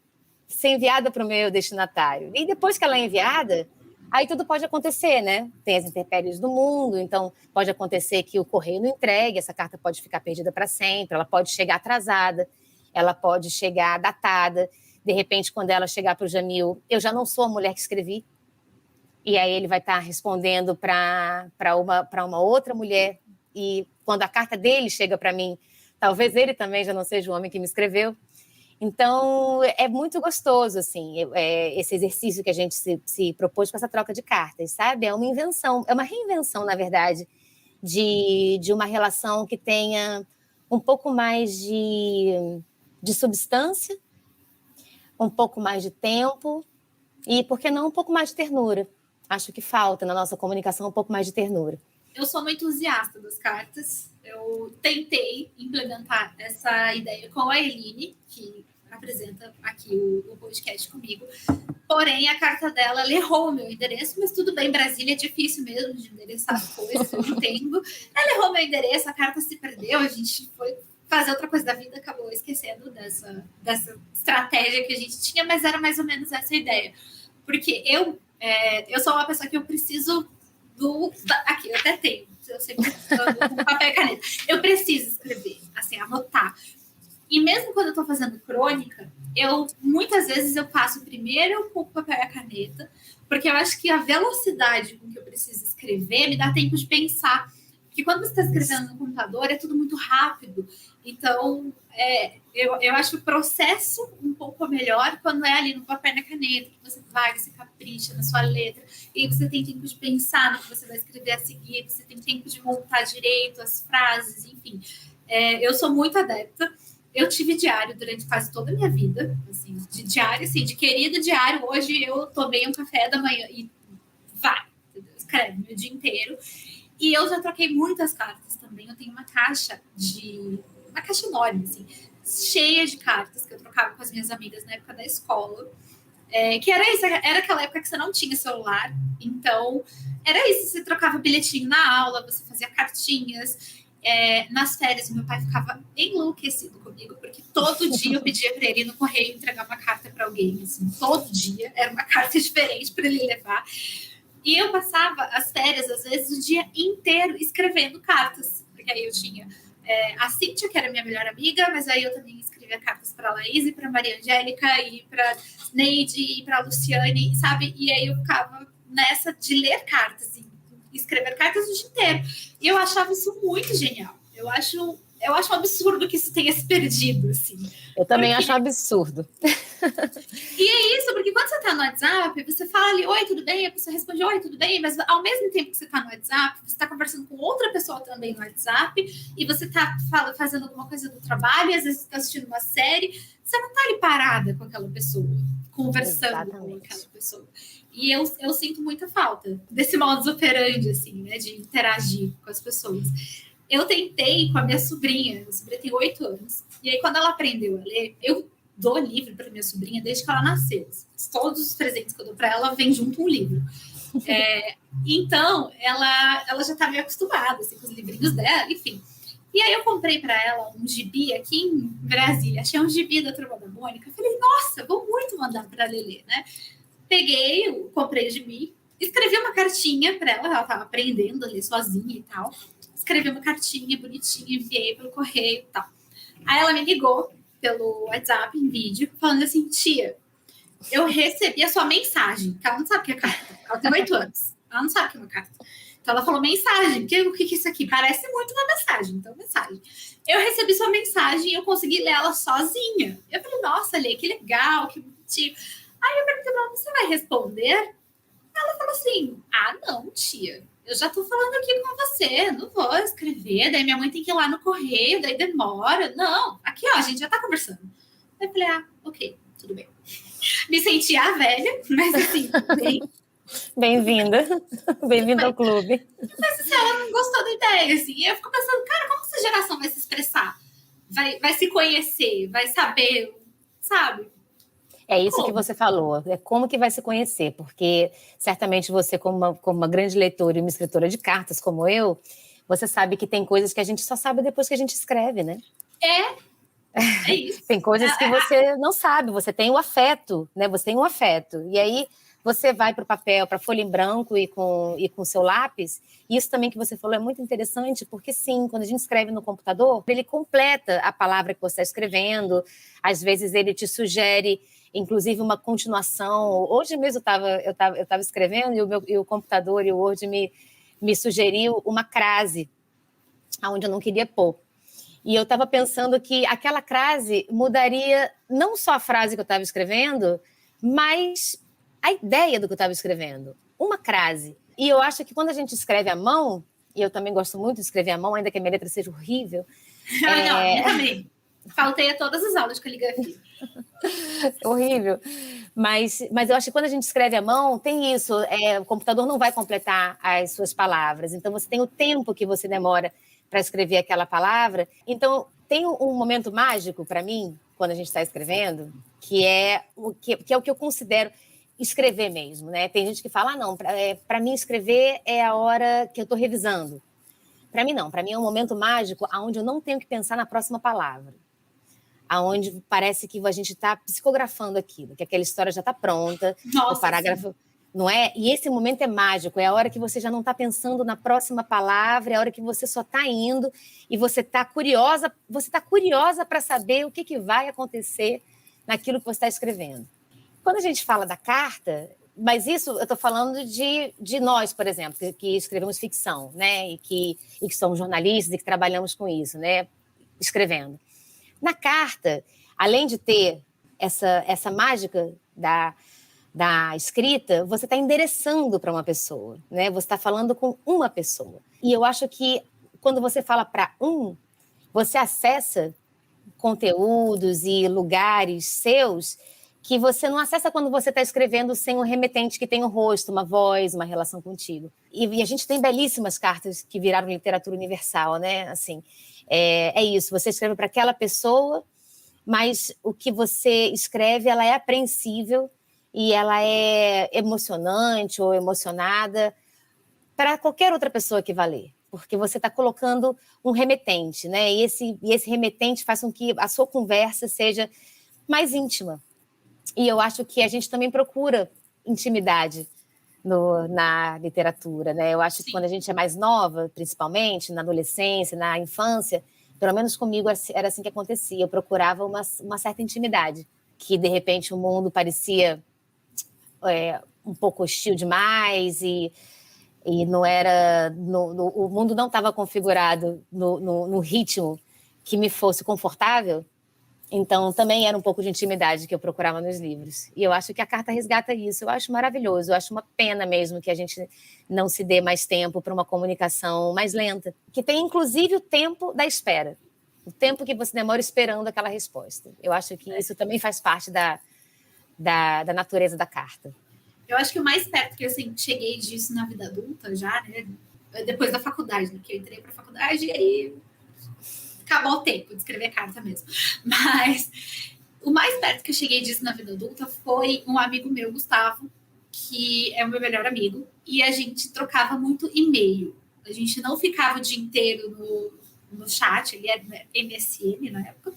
ser enviada para o meu destinatário. E depois que ela é enviada, aí tudo pode acontecer, né? Tem as intempéries do mundo, então pode acontecer que o correio não entregue, essa carta pode ficar perdida para sempre, ela pode chegar atrasada, ela pode chegar datada. De repente, quando ela chegar para o Jamil, eu já não sou a mulher que escrevi, e aí ele vai estar respondendo para uma outra mulher, e quando a carta dele chega para mim, talvez ele também já não seja o homem que me escreveu. Então, é muito gostoso, assim, esse exercício que a gente se propôs com essa troca de cartas, sabe? É uma invenção, é uma reinvenção, na verdade, de uma relação que tenha um pouco mais de substância, um pouco mais de tempo e, por que não, um pouco mais de ternura. Acho que falta na nossa comunicação um pouco mais de ternura. Eu sou uma entusiasta das cartas. Eu tentei implementar essa ideia com a Eline, que apresenta aqui o podcast comigo. Porém, a carta dela errou o meu endereço, mas tudo bem, Brasília é difícil mesmo de endereçar as coisas, eu entendo. Ela errou meu endereço, a carta se perdeu, a gente foi fazer outra coisa da vida, acabou esquecendo dessa estratégia que a gente tinha, mas era mais ou menos essa ideia. Porque eu sou uma pessoa que eu preciso aqui, eu até tenho, eu sempre ando com papel e caneta. Eu preciso escrever, assim, anotar. E mesmo quando eu tô fazendo crônica, muitas vezes eu faço primeiro com o papel e a caneta, porque eu acho que a velocidade com que eu preciso escrever me dá tempo de pensar. Porque quando você está escrevendo no computador, é tudo muito rápido. Então, eu acho o processo um pouco melhor quando é ali no papel e na caneta, que você vai, você capricha na sua letra, e você tem tempo de pensar no que você vai escrever a seguir, você tem tempo de montar direito as frases, enfim. Eu sou muito adepta. Eu tive diário durante quase toda a minha vida, assim, de diário, assim, de querido diário. Hoje eu tomei um café da manhã e vai, escreve o dia inteiro. E eu já troquei muitas cartas também. Eu tenho uma caixa enorme, assim, cheia de cartas que eu trocava com as minhas amigas na época da escola. Que era isso, era aquela época que você não tinha celular. Então, era isso, você trocava bilhetinho na aula, você fazia cartinhas. Nas férias, meu pai ficava enlouquecido comigo, porque todo dia eu pedia para ele ir no correio entregar uma carta para alguém, assim, todo dia era uma carta diferente para ele levar. E eu passava as férias, às vezes, o dia inteiro escrevendo cartas, porque aí eu tinha a Cíntia, que era minha melhor amiga, mas aí eu também escrevia cartas para a Laís, e para a Maria Angélica, e para Neide, e para a Luciane, sabe? E aí eu ficava nessa de ler cartas, assim, escrever cartas o dia inteiro. E eu achava isso muito genial. Eu acho um absurdo que isso tenha se perdido, assim. Eu também acho um absurdo. E é isso, porque quando você tá no WhatsApp, você fala ali, oi, tudo bem? A pessoa responde, oi, tudo bem? Mas ao mesmo tempo que você tá no WhatsApp, você tá conversando com outra pessoa também no WhatsApp, e você tá fazendo alguma coisa do trabalho, e às vezes você tá assistindo uma série, você não tá ali parada com aquela pessoa, conversando com aquela pessoa. E eu sinto muita falta desse modus operandi, assim, né, de interagir com as pessoas. Eu tentei com a minha sobrinha tem 8 anos, e aí quando ela aprendeu a ler, eu dou livro para minha sobrinha desde que ela nasceu. Todos os presentes que eu dou para ela, vem junto um livro. Então, ela já está meio acostumada assim, com os livrinhos dela, enfim. E aí eu comprei para ela um gibi aqui em Brasília. Achei um gibi da Turma da Mônica. Falei, nossa, vou muito mandar para a Lelê, né? Comprei o gibi, escrevi uma cartinha para ela estava aprendendo a ler sozinha e tal. Escrevi uma cartinha bonitinha, enviei pelo correio e tal. Aí ela me ligou pelo WhatsApp em vídeo, falando assim, tia, eu recebi a sua mensagem, que ela não sabe o que é carta. Ela tem 8 anos, ela não sabe o que é uma carta. Então ela falou mensagem, o que é isso aqui? Parece muito uma mensagem, então mensagem. Eu recebi sua mensagem e eu consegui ler ela sozinha. Eu falei, nossa, Lê, que legal, que bonitinho. Aí eu perguntei pra ela, você vai responder? Ela falou assim, não, tia, eu já tô falando aqui com você, não vou escrever, daí minha mãe tem que ir lá no correio, daí demora. Não, aqui ó, a gente já tá conversando. Aí eu falei, ok, tudo bem. Me senti a velha, mas assim, bem... Bem-vinda. Bem-vinda ao clube. Mas assim, ela não gostou da ideia, assim. E eu fico pensando, cara, como essa geração vai se expressar? Vai se conhecer, vai saber, sabe? É isso que você falou, é como que vai se conhecer, porque certamente você, como uma grande leitora e uma escritora de cartas como eu, você sabe que tem coisas que a gente só sabe depois que a gente escreve, né? É isso. Tem coisas que você não sabe, você tem o afeto, né? Você tem o afeto. E aí você vai para o papel, para a folha em branco e com o seu lápis. E isso também que você falou é muito interessante, porque sim, quando a gente escreve no computador, ele completa a palavra que você está escrevendo, às vezes ele te sugere, inclusive, uma continuação. Hoje mesmo eu tava escrevendo e o computador e o Word me sugeriu uma crase, onde eu não queria pôr. E eu estava pensando que aquela crase mudaria não só a frase que eu estava escrevendo, mas a ideia do que eu estava escrevendo. Uma crase. E eu acho que quando a gente escreve à mão, e eu também gosto muito de escrever à mão, ainda que a minha letra seja horrível. Não, eu também. Faltei a todas as aulas de caligrafia. Horrível. Mas eu acho que quando a gente escreve à mão, tem isso. O computador não vai completar as suas palavras. Então, você tem o tempo que você demora para escrever aquela palavra. Então, tem um momento mágico para mim, quando a gente está escrevendo, que é o que eu considero escrever mesmo, né? Tem gente que fala, não, para mim escrever é a hora que eu estou revisando. Para mim não, para mim é um momento mágico onde eu não tenho que pensar na próxima palavra, aonde parece que a gente está psicografando aquilo, que aquela história já está pronta, Nossa, o parágrafo... Sim. Não é? E esse momento é mágico, é a hora que você já não está pensando na próxima palavra, é a hora que você só está indo e você está curiosa para saber o que vai acontecer naquilo que você está escrevendo. Quando a gente fala da carta, mas isso eu estou falando de nós, por exemplo, que escrevemos ficção, né? E que somos jornalistas e que trabalhamos com isso, né? Escrevendo. Na carta, além de ter essa mágica da escrita, você está endereçando para uma pessoa, né? Você está falando com uma pessoa. E eu acho que quando você fala para você acessa conteúdos e lugares seus que você não acessa quando você está escrevendo sem um remetente que tem um rosto, uma voz, uma relação contigo. E a gente tem belíssimas cartas que viraram literatura universal, né? Assim, é isso, você escreve para aquela pessoa, mas o que você escreve, ela é apreensível e ela é emocionante ou emocionada para qualquer outra pessoa que vá ler, porque você está colocando um remetente, né? E esse remetente faz com que a sua conversa seja mais íntima. E eu acho que a gente também procura intimidade na literatura, né? Eu acho Sim. que quando a gente é mais nova, principalmente na adolescência, na infância, pelo menos comigo era assim que acontecia. Eu procurava uma certa intimidade, que de repente o mundo parecia um pouco hostil demais e não era... o mundo não estava configurado no ritmo que me fosse confortável. Então, também era um pouco de intimidade que eu procurava nos livros. E eu acho que a carta resgata isso. Eu acho maravilhoso. Eu acho uma pena mesmo que a gente não se dê mais tempo para uma comunicação mais lenta. Que tem, inclusive, o tempo da espera. O tempo que você demora esperando aquela resposta. Eu acho que isso também faz parte da natureza da carta. Eu acho que o mais perto que eu cheguei disso na vida adulta já, né? Depois da faculdade, né? Que eu entrei para a faculdade e aí... acabou o tempo de escrever carta mesmo. Mas o mais perto que eu cheguei disso na vida adulta foi um amigo meu, Gustavo, que é o meu melhor amigo, e a gente trocava muito e-mail. A gente não ficava o dia inteiro no chat, ele era MSN na época.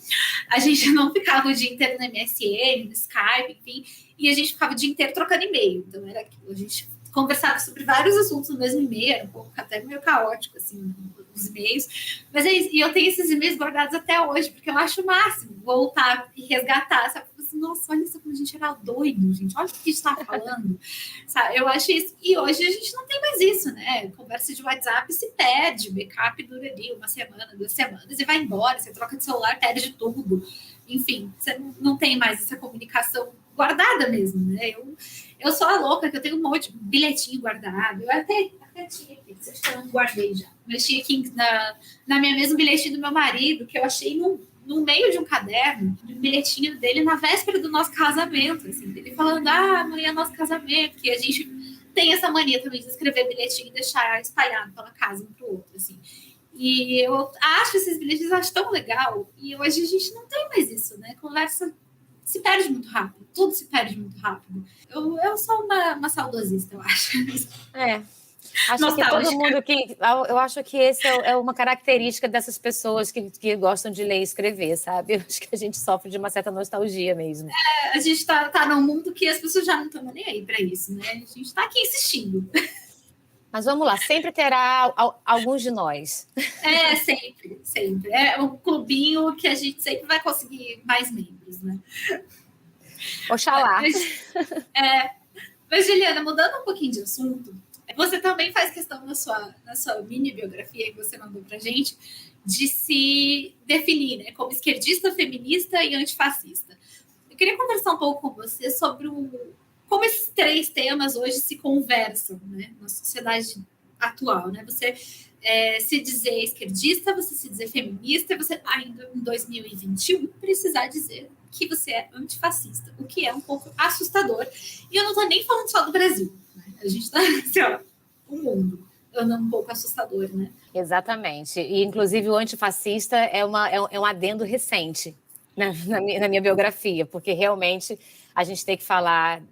A gente não ficava o dia inteiro no MSN, no Skype, enfim, e a gente ficava o dia inteiro trocando e-mail. Então era aquilo, a gente conversava sobre vários assuntos no mesmo e-mail, era um pouco até meio caótico, assim, os e-mails. Mas é isso, e eu tenho esses e-mails guardados até hoje, porque eu acho o máximo voltar e resgatar, sabe? Assim, nossa, olha isso como a gente era doido, gente, olha o que a gente estava falando, sabe? Eu acho isso, e hoje a gente não tem mais isso, né? Conversa de WhatsApp se perde, backup dura ali 1 semana, 2 semanas e vai embora, você troca de celular, perde tudo. Enfim, você não tem mais essa comunicação guardada mesmo, né? Eu sou a louca, que eu tenho um monte de bilhetinho guardado. Eu até tinha aqui, vocês não guardei já. Mas tinha aqui na minha mesa um bilhetinho do meu marido, que eu achei no meio de um caderno, um bilhetinho dele na véspera do nosso casamento, assim, dele falando, amanhã é nosso casamento, que a gente tem essa mania também de escrever bilhetinho e deixar espalhado pela casa um pro outro, assim. E eu acho esses bilhetes, eu acho tão legal. E hoje a gente não tem mais isso, né? Conversa se perde muito rápido. Tudo se perde muito rápido. Eu sou uma saudosista, eu acho. Acho que todo mundo que... Eu acho que esse é uma característica dessas pessoas que gostam de ler e escrever, sabe? Eu acho que a gente sofre de uma certa nostalgia mesmo. A gente tá num mundo que as pessoas já não estão nem aí para isso, né? A gente está aqui insistindo. Mas vamos lá, sempre terá alguns de nós. Sempre, sempre. É um clubinho que a gente sempre vai conseguir mais membros, né? Oxalá. Mas, Juliana, mudando um pouquinho de assunto, você também faz questão na sua mini biografia que você mandou pra gente de se definir, né, como esquerdista, feminista e antifascista. Eu queria conversar um pouco com você sobre como esses 3 temas hoje se conversam, né, na sociedade atual, né? Você se dizer esquerdista, você se dizer feminista, você ainda em 2021 precisar dizer que você é antifascista, o que é um pouco assustador. E eu não estou nem falando só do Brasil, né? A gente está, assim, o mundo anda um pouco assustador, né? Exatamente. E, inclusive, o antifascista é um adendo recente na minha biografia, porque realmente a gente tem que falar,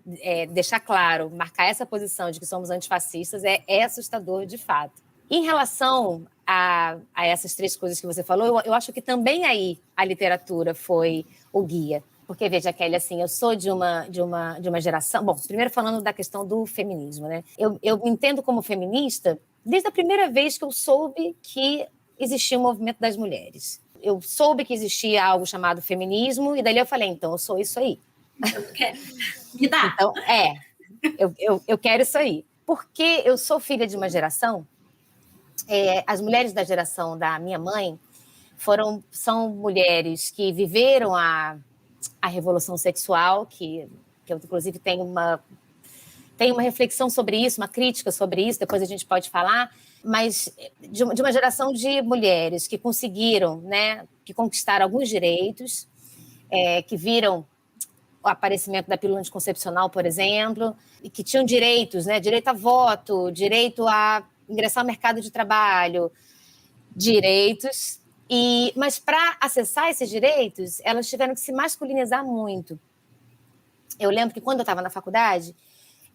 deixar claro, marcar essa posição de que somos antifascistas é assustador de fato. Em relação a essas 3 coisas que você falou, eu acho que também aí a literatura foi o guia. Porque, veja, Kelly, assim, eu sou de uma geração... Bom, primeiro falando da questão do feminismo, né? Eu me entendo como feminista desde a primeira vez que eu soube que existia o movimento das mulheres. Eu soube que existia algo chamado feminismo e daí eu falei, então, eu sou isso aí. Eu quero. Me dá. Então, eu quero isso aí. Porque eu sou filha de uma geração... as mulheres da geração da minha mãe são mulheres que viveram a revolução sexual, que eu, inclusive, tenho uma reflexão sobre isso, uma crítica sobre isso, depois a gente pode falar, mas de uma geração de mulheres que conseguiram, né, que conquistaram alguns direitos, que viram o aparecimento da pílula anticoncepcional, por exemplo, e que tinham direitos, né, direito a voto, direito a ingressar ao mercado de trabalho, direitos, mas para acessar esses direitos, elas tiveram que se masculinizar muito. Eu lembro que quando eu estava na faculdade,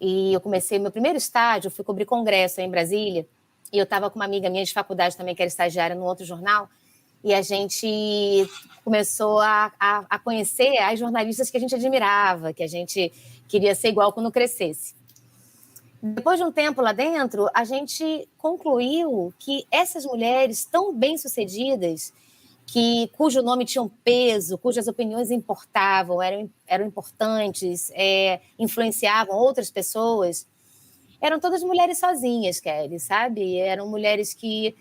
e eu comecei meu primeiro estágio, eu fui cobrir congresso em Brasília, e eu estava com uma amiga minha de faculdade também, que era estagiária no outro jornal, e a gente começou a conhecer as jornalistas que a gente admirava, que a gente queria ser igual quando crescesse. Depois de um tempo lá dentro, a gente concluiu que essas mulheres tão bem-sucedidas, cujo nome tinha um peso, cujas opiniões importavam, eram importantes, influenciavam outras pessoas, eram todas mulheres sozinhas, Kelly, sabe? Eram mulheres que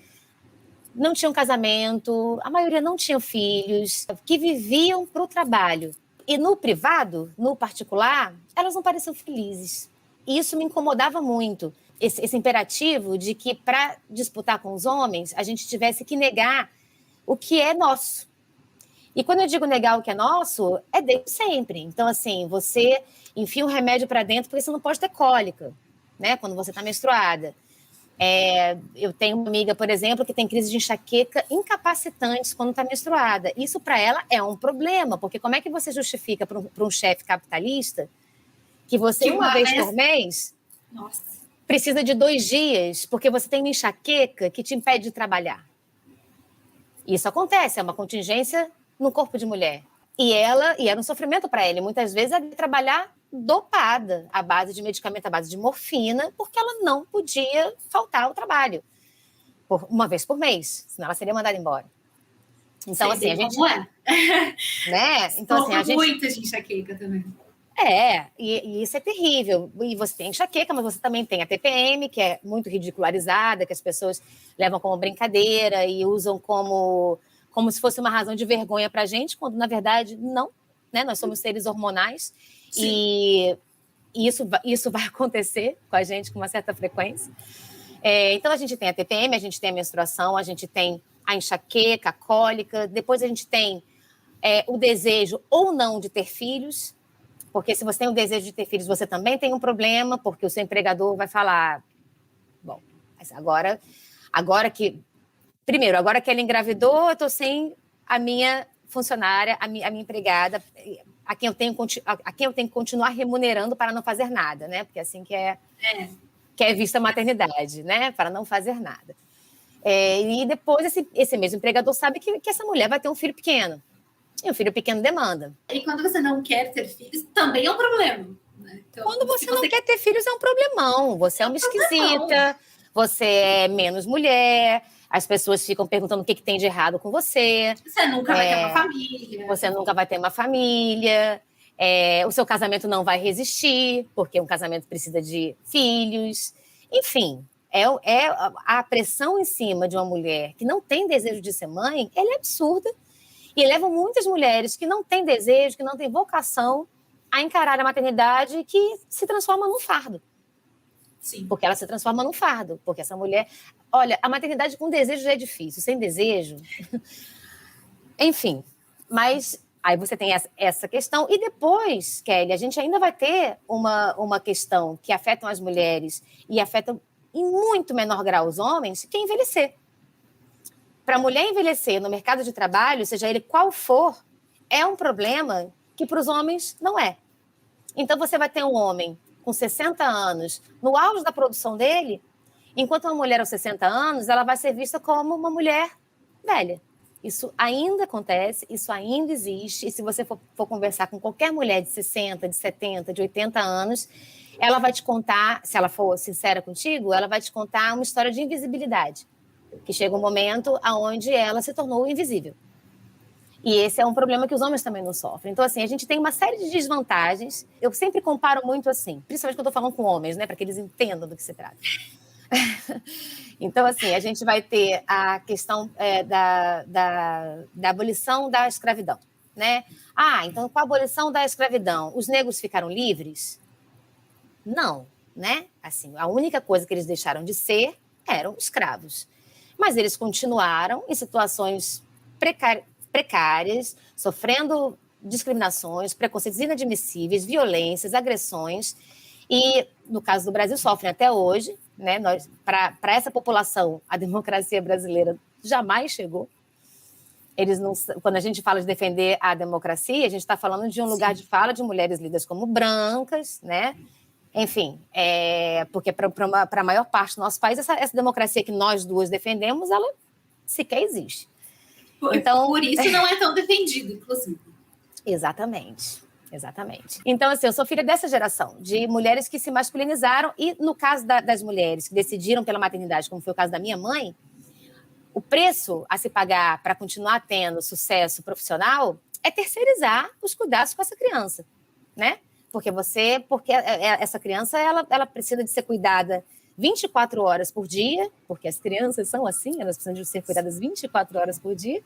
não tinham casamento, a maioria não tinham filhos, que viviam para o trabalho. E no privado, no particular, elas não pareciam felizes. E isso me incomodava muito, esse imperativo de que, para disputar com os homens, a gente tivesse que negar o que é nosso. E quando eu digo negar o que é nosso, é desde sempre. Então, assim, você enfia um remédio para dentro porque você não pode ter cólica, né, quando você está menstruada. Eu tenho uma amiga, por exemplo, que tem crise de enxaqueca incapacitantes quando está menstruada. Isso, para ela, é um problema, porque como é que você justifica para um chefe capitalista que você, uma vez por mês, precisa de 2 dias, porque você tem uma enxaqueca que te impede de trabalhar? Isso acontece, é uma contingência no corpo de mulher. E era um sofrimento para ela. Muitas vezes ela ia trabalhar dopada, à base de medicamento, à base de morfina, porque ela não podia faltar ao trabalho uma vez por mês, senão ela seria mandada embora. Então, Sei assim, a bem gente... como é. Né? Então, assim, a gente... Muita de enxaqueca também. E isso é terrível. E você tem enxaqueca, mas você também tem a TPM, que é muito ridicularizada, que as pessoas levam como brincadeira e usam como se fosse uma razão de vergonha para a gente, quando, na verdade, não. Né? Nós somos seres hormonais. Sim. E isso vai acontecer com a gente com uma certa frequência. Então, a gente tem a TPM, a gente tem a menstruação, a gente tem a enxaqueca, a cólica. Depois, a gente tem o desejo ou não de ter filhos. Porque se você tem o desejo de ter filhos, você também tem um problema, porque o seu empregador vai falar... Bom, mas agora que... Primeiro, agora que ela engravidou, eu estou sem a minha funcionária, a minha empregada, a quem eu tenho que continuar remunerando para não fazer nada, né? Porque assim que é vista a maternidade, né? Para não fazer nada. E depois, esse mesmo empregador sabe que essa mulher vai ter um filho pequeno. E o filho pequeno demanda. E quando você não quer ter filhos, também é um problema. Né? Então, quando você não quer ter filhos, é um problemão. Você é uma esquisita, você é menos mulher, as pessoas ficam perguntando o que tem de errado com você. Você nunca vai ter uma família. Você nunca vai ter uma família. O seu casamento não vai resistir, porque um casamento precisa de filhos. Enfim, a pressão em cima de uma mulher que não tem desejo de ser mãe, ela é absurda. E levam muitas mulheres que não têm desejo, que não têm vocação a encarar a maternidade que se transforma num fardo. Sim. Porque ela se transforma num fardo. Porque essa mulher... Olha, a maternidade com desejo já é difícil. Sem desejo... Enfim. Mas aí você tem essa questão. E depois, Kelly, a gente ainda vai ter uma questão que afeta as mulheres e afeta em muito menor grau os homens, que é envelhecer. Para a mulher envelhecer no mercado de trabalho, seja ele qual for, é um problema que para os homens não é. Então, você vai ter um homem com 60 anos no auge da produção dele, enquanto uma mulher aos 60 anos, ela vai ser vista como uma mulher velha. Isso ainda acontece, isso ainda existe, e se você for conversar com qualquer mulher de 60, de 70, de 80 anos, ela vai te contar, se ela for sincera contigo, ela vai te contar uma história de invisibilidade. Que chega um momento onde ela se tornou invisível. E esse é um problema que os homens também não sofrem. Então, assim, a gente tem uma série de desvantagens. Eu sempre comparo muito assim, principalmente quando eu estou falando com homens, né, para que eles entendam do que se trata. Então, assim, a gente vai ter a questão da abolição da escravidão, né? Então, com a abolição da escravidão, os negros ficaram livres? Não, né? Assim, a única coisa que eles deixaram de ser eram escravos. Mas eles continuaram em situações precárias, sofrendo discriminações, preconceitos inadmissíveis, violências, agressões. E, no caso do Brasil, sofrem até hoje. Né? Para essa população, a democracia brasileira jamais chegou. Quando a gente fala de defender a democracia, a gente está falando de um lugar de fala de mulheres lidas como brancas, né? Enfim, porque para a maior parte do nosso país, essa democracia que nós duas defendemos, ela sequer existe. Por isso não é tão defendido, inclusive. Exatamente. Então, assim, eu sou filha dessa geração, de mulheres que se masculinizaram, e no caso das mulheres que decidiram pela maternidade, como foi o caso da minha mãe, o preço a se pagar para continuar tendo sucesso profissional é terceirizar os cuidados com essa criança, né? Porque essa criança ela precisa de ser cuidada 24 horas por dia, porque as crianças são assim, elas precisam de ser cuidadas 24 horas por dia,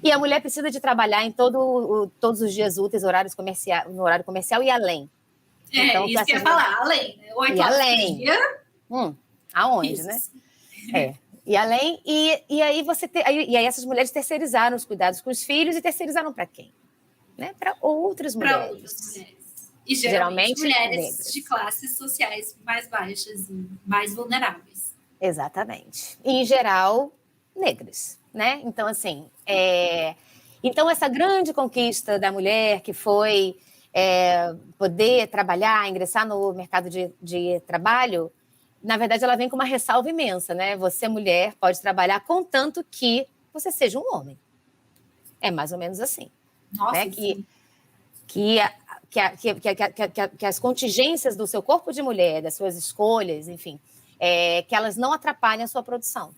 e a mulher precisa de trabalhar em todos os dias úteis, no horário comercial e além. Então, isso que eu ia falar, além, né? 8 horas por dia. Aonde, isso. Né? E além, e aí e aí essas mulheres terceirizaram os cuidados com os filhos e terceirizaram para quem? Né? Para outras mulheres. Para outras mulheres. E geralmente mulheres negras, de classes sociais mais baixas e mais vulneráveis. Exatamente. E, em geral, negras, né? Então, assim, então essa grande conquista da mulher, que foi poder trabalhar, ingressar no mercado de trabalho, na verdade, ela vem com uma ressalva imensa, né? Você, mulher, pode trabalhar contanto que você seja um homem. É mais ou menos assim. Nossa, né? sim. Que as contingências do seu corpo de mulher, das suas escolhas, enfim, que elas não atrapalhem a sua produção.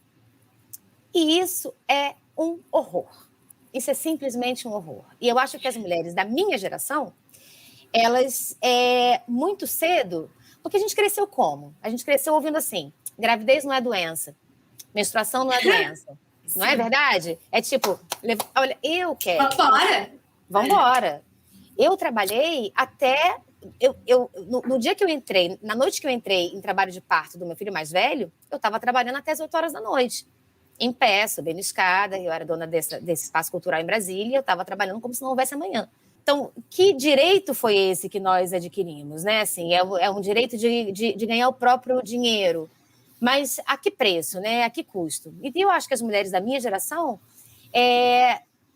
E isso é um horror. Isso é simplesmente um horror. E eu acho que as mulheres da minha geração, elas, muito cedo, porque a gente cresceu como? A gente cresceu ouvindo assim, gravidez não é doença, menstruação não é doença. Não é verdade? É tipo, olha, eu quero. Vambora. Eu trabalhei até... no dia que eu entrei, na noite que eu entrei em trabalho de parto do meu filho mais velho, eu estava trabalhando até as 8 horas da noite. Em pé, subindo escada, eu era dona desse espaço cultural em Brasília, eu estava trabalhando como se não houvesse amanhã. Então, que direito foi esse que nós adquirimos, né? Assim, é um direito de ganhar o próprio dinheiro, mas a que preço, né? A que custo? E eu acho que as mulheres da minha geração,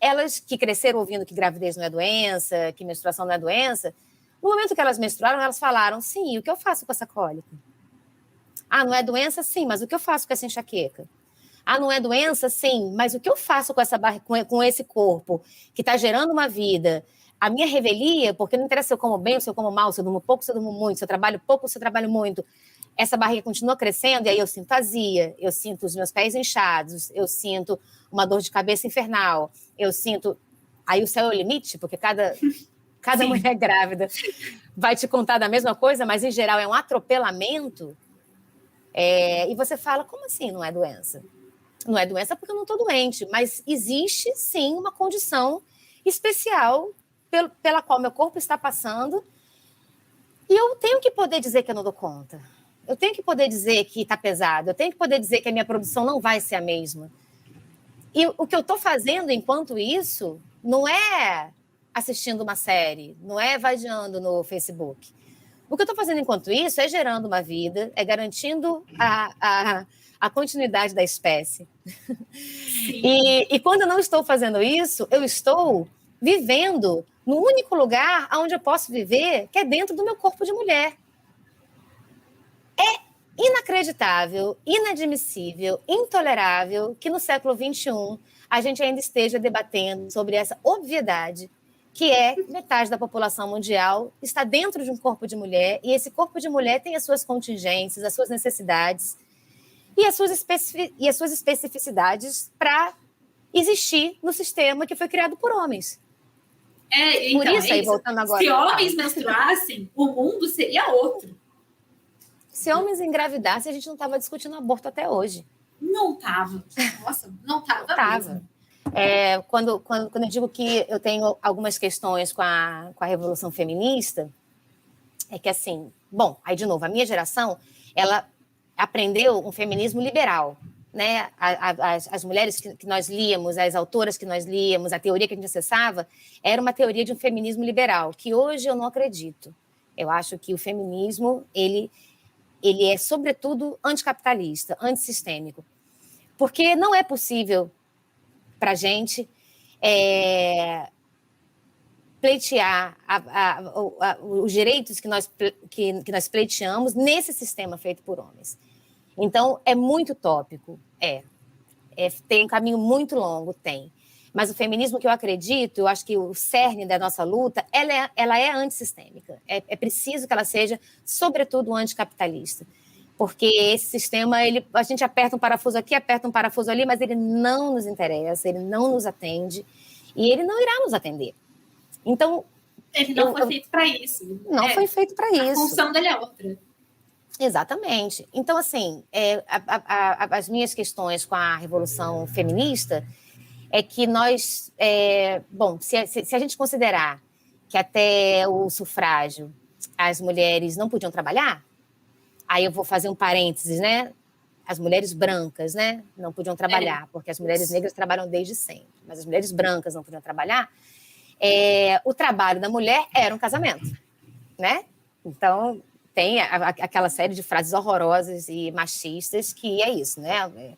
elas que cresceram ouvindo que gravidez não é doença, que menstruação não é doença, no momento que elas menstruaram, elas falaram, sim, o que eu faço com essa cólica? Ah, não é doença? Sim, mas o que eu faço com essa enxaqueca? Ah, não é doença? Sim, mas o que eu faço com com esse corpo que está gerando uma vida? A minha revelia, porque não interessa se eu como bem ou se eu como mal, se eu durmo pouco, se eu durmo muito, se eu trabalho pouco ou se eu trabalho muito, essa barriga continua crescendo e aí eu sinto azia, eu sinto os meus pés inchados, eu sinto uma dor de cabeça infernal, eu sinto... Aí o céu é o limite, porque cada mulher grávida vai te contar da mesma coisa, mas em geral é um atropelamento. E você fala, como assim não é doença? Não é doença porque eu não estou doente, mas existe, sim, uma condição especial pela qual meu corpo está passando e eu tenho que poder dizer que eu não dou conta. Eu tenho que poder dizer que está pesado. Eu tenho que poder dizer que a minha produção não vai ser a mesma. E o que eu estou fazendo enquanto isso não é assistindo uma série, não é vadiando no Facebook. O que eu estou fazendo enquanto isso é gerando uma vida, é garantindo a continuidade da espécie. E quando eu não estou fazendo isso, eu estou vivendo no único lugar onde eu posso viver, que é dentro do meu corpo de mulher. É inacreditável, inadmissível, intolerável que no século XXI a gente ainda esteja debatendo sobre essa obviedade, que é metade da população mundial está dentro de um corpo de mulher, e esse corpo de mulher tem as suas contingências, as suas necessidades e as suas especificidades para existir no sistema que foi criado por homens. Então, por isso, aí, voltando agora, se homens menstruassem, o mundo seria outro. Se homens engravidassem, a gente não estava discutindo aborto até hoje. Não estava. Nossa, não estava. Quando eu digo que eu tenho algumas questões com a Revolução Feminista, é que assim, bom, aí de novo, a minha geração, ela aprendeu um feminismo liberal, né? As mulheres que nós líamos, as autoras que nós líamos, a teoria que a gente acessava, era uma teoria de um feminismo liberal, que hoje eu não acredito. Eu acho que o feminismo, ele é, sobretudo, anticapitalista, antissistêmico. Porque não é possível para a gente pleitear os direitos que nós pleiteamos nesse sistema feito por homens. Então, é muito utópico, tem um caminho muito longo, tem. Mas o feminismo que eu acredito, eu acho que o cerne da nossa luta, ela é antissistêmica. É preciso que ela seja, sobretudo, anticapitalista. Porque esse sistema, a gente aperta um parafuso aqui, aperta um parafuso ali, mas ele não nos interessa, ele não nos atende e ele não irá nos atender. Então, ele não foi feito para isso. Não foi feito para isso. A função dele é outra. Exatamente. Então, assim, as minhas questões com a Revolução Feminista é que nós... bom, se a gente considerar que até o sufrágio as mulheres não podiam trabalhar, aí eu vou fazer um parênteses, né? As mulheres brancas, né, não podiam trabalhar, porque as mulheres negras trabalham desde sempre, mas as mulheres brancas não podiam trabalhar. O trabalho da mulher era um casamento, né? Então, tem aquela série de frases horrorosas e machistas que é isso, né?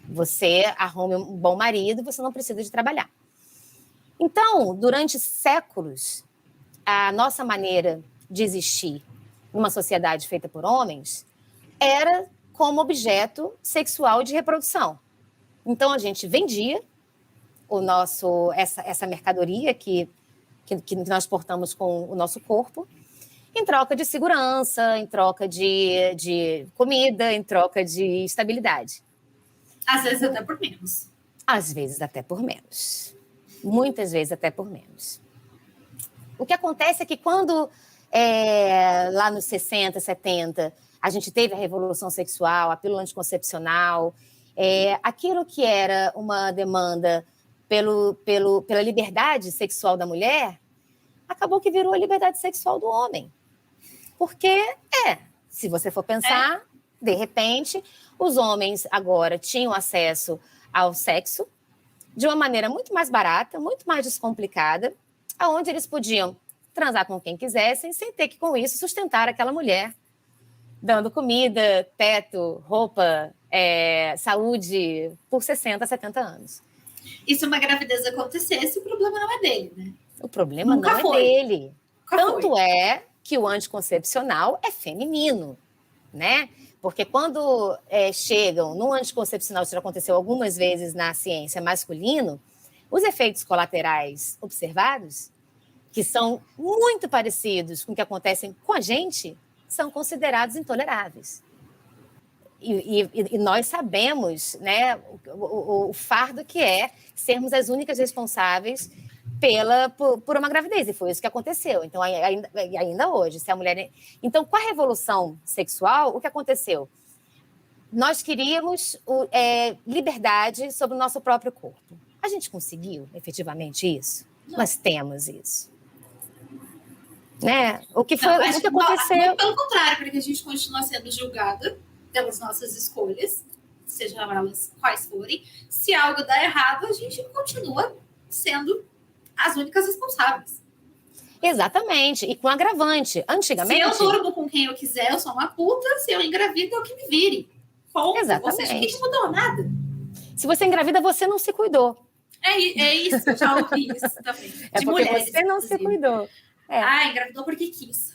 Você arruma um bom marido, você não precisa de trabalhar. Então, durante séculos, a nossa maneira de existir numa sociedade feita por homens era como objeto sexual de reprodução. Então, a gente vendia essa mercadoria que que nós portamos com o nosso corpo, em troca de segurança, em troca de comida, em troca de estabilidade. Às vezes até por menos. Às vezes até por menos. Muitas vezes até por menos. O que acontece é que quando, lá nos 60, 70, a gente teve a revolução sexual, a pílula anticoncepcional, aquilo que era uma demanda pela liberdade sexual da mulher, acabou que virou a liberdade sexual do homem. Porque, se você for pensar, de repente, os homens agora tinham acesso ao sexo de uma maneira muito mais barata, muito mais descomplicada, onde eles podiam transar com quem quisessem, sem ter que, com isso, sustentar aquela mulher, dando comida, teto, roupa, saúde, por 60, 70 anos. E se uma gravidez acontecesse, o problema não é dele, né? O problema Nunca não foi. é dele. Nunca Tanto foi. é que o anticoncepcional é feminino, né? Porque quando chegam no anticoncepcional, isso já aconteceu algumas vezes na ciência masculino, os efeitos colaterais observados, que são muito parecidos com o que acontecem com a gente, são considerados intoleráveis. E nós sabemos, né, o fardo que é sermos as únicas responsáveis por uma gravidez, e foi isso que aconteceu. Então, ainda hoje, se a mulher... Então, com a revolução sexual, o que aconteceu? Nós queríamos liberdade sobre o nosso próprio corpo. A gente conseguiu, efetivamente, isso? Não. Nós temos isso. Né? O que aconteceu... Muito pelo contrário, porque a gente continua sendo julgada pelas nossas escolhas, sejam elas quais forem. Se algo dá errado, a gente continua sendo as únicas responsáveis. Exatamente, e com agravante. Antigamente... Se eu durmo com quem eu quiser, eu sou uma puta. Se eu engravido, é o que me vire. Ponto. Exatamente. Ou seja, o que mudou? Nada. Se você engravida, você não se cuidou. É isso, eu já ouvi isso também. De porque mulheres, você não se cuidou. Engravidou porque quis.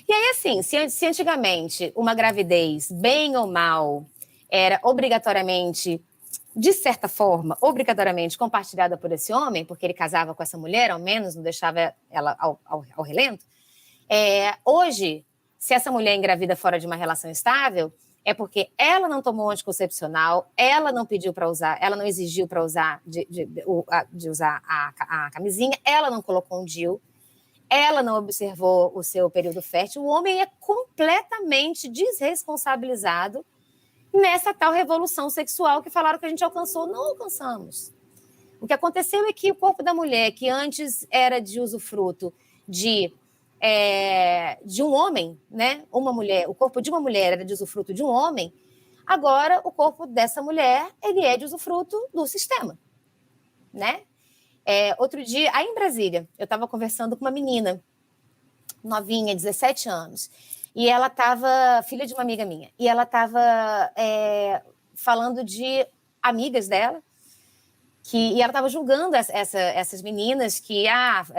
E aí, assim, se antigamente uma gravidez, bem ou mal, era obrigatoriamente, de certa forma, obrigatoriamente compartilhada por esse homem, porque ele casava com essa mulher, ao menos, não deixava ela ao relento, hoje, se essa mulher engravida fora de uma relação estável, é porque ela não tomou anticoncepcional, ela não pediu para usar, ela não exigiu para usar de usar a camisinha, ela não colocou um DIU, ela não observou o seu período fértil. O homem é completamente desresponsabilizado nessa tal revolução sexual que falaram que a gente alcançou. Não alcançamos. O que aconteceu é que o corpo da mulher, que antes era de usufruto de um homem, né? Uma mulher, o corpo de uma mulher era de usufruto de um homem, agora o corpo dessa mulher ele é de usufruto do sistema, né? Outro dia, aí em Brasília, eu estava conversando com uma menina novinha, 17 anos, e ela estava, filha de uma amiga minha, e ela estava falando de amigas dela, e ela estava julgando essas meninas que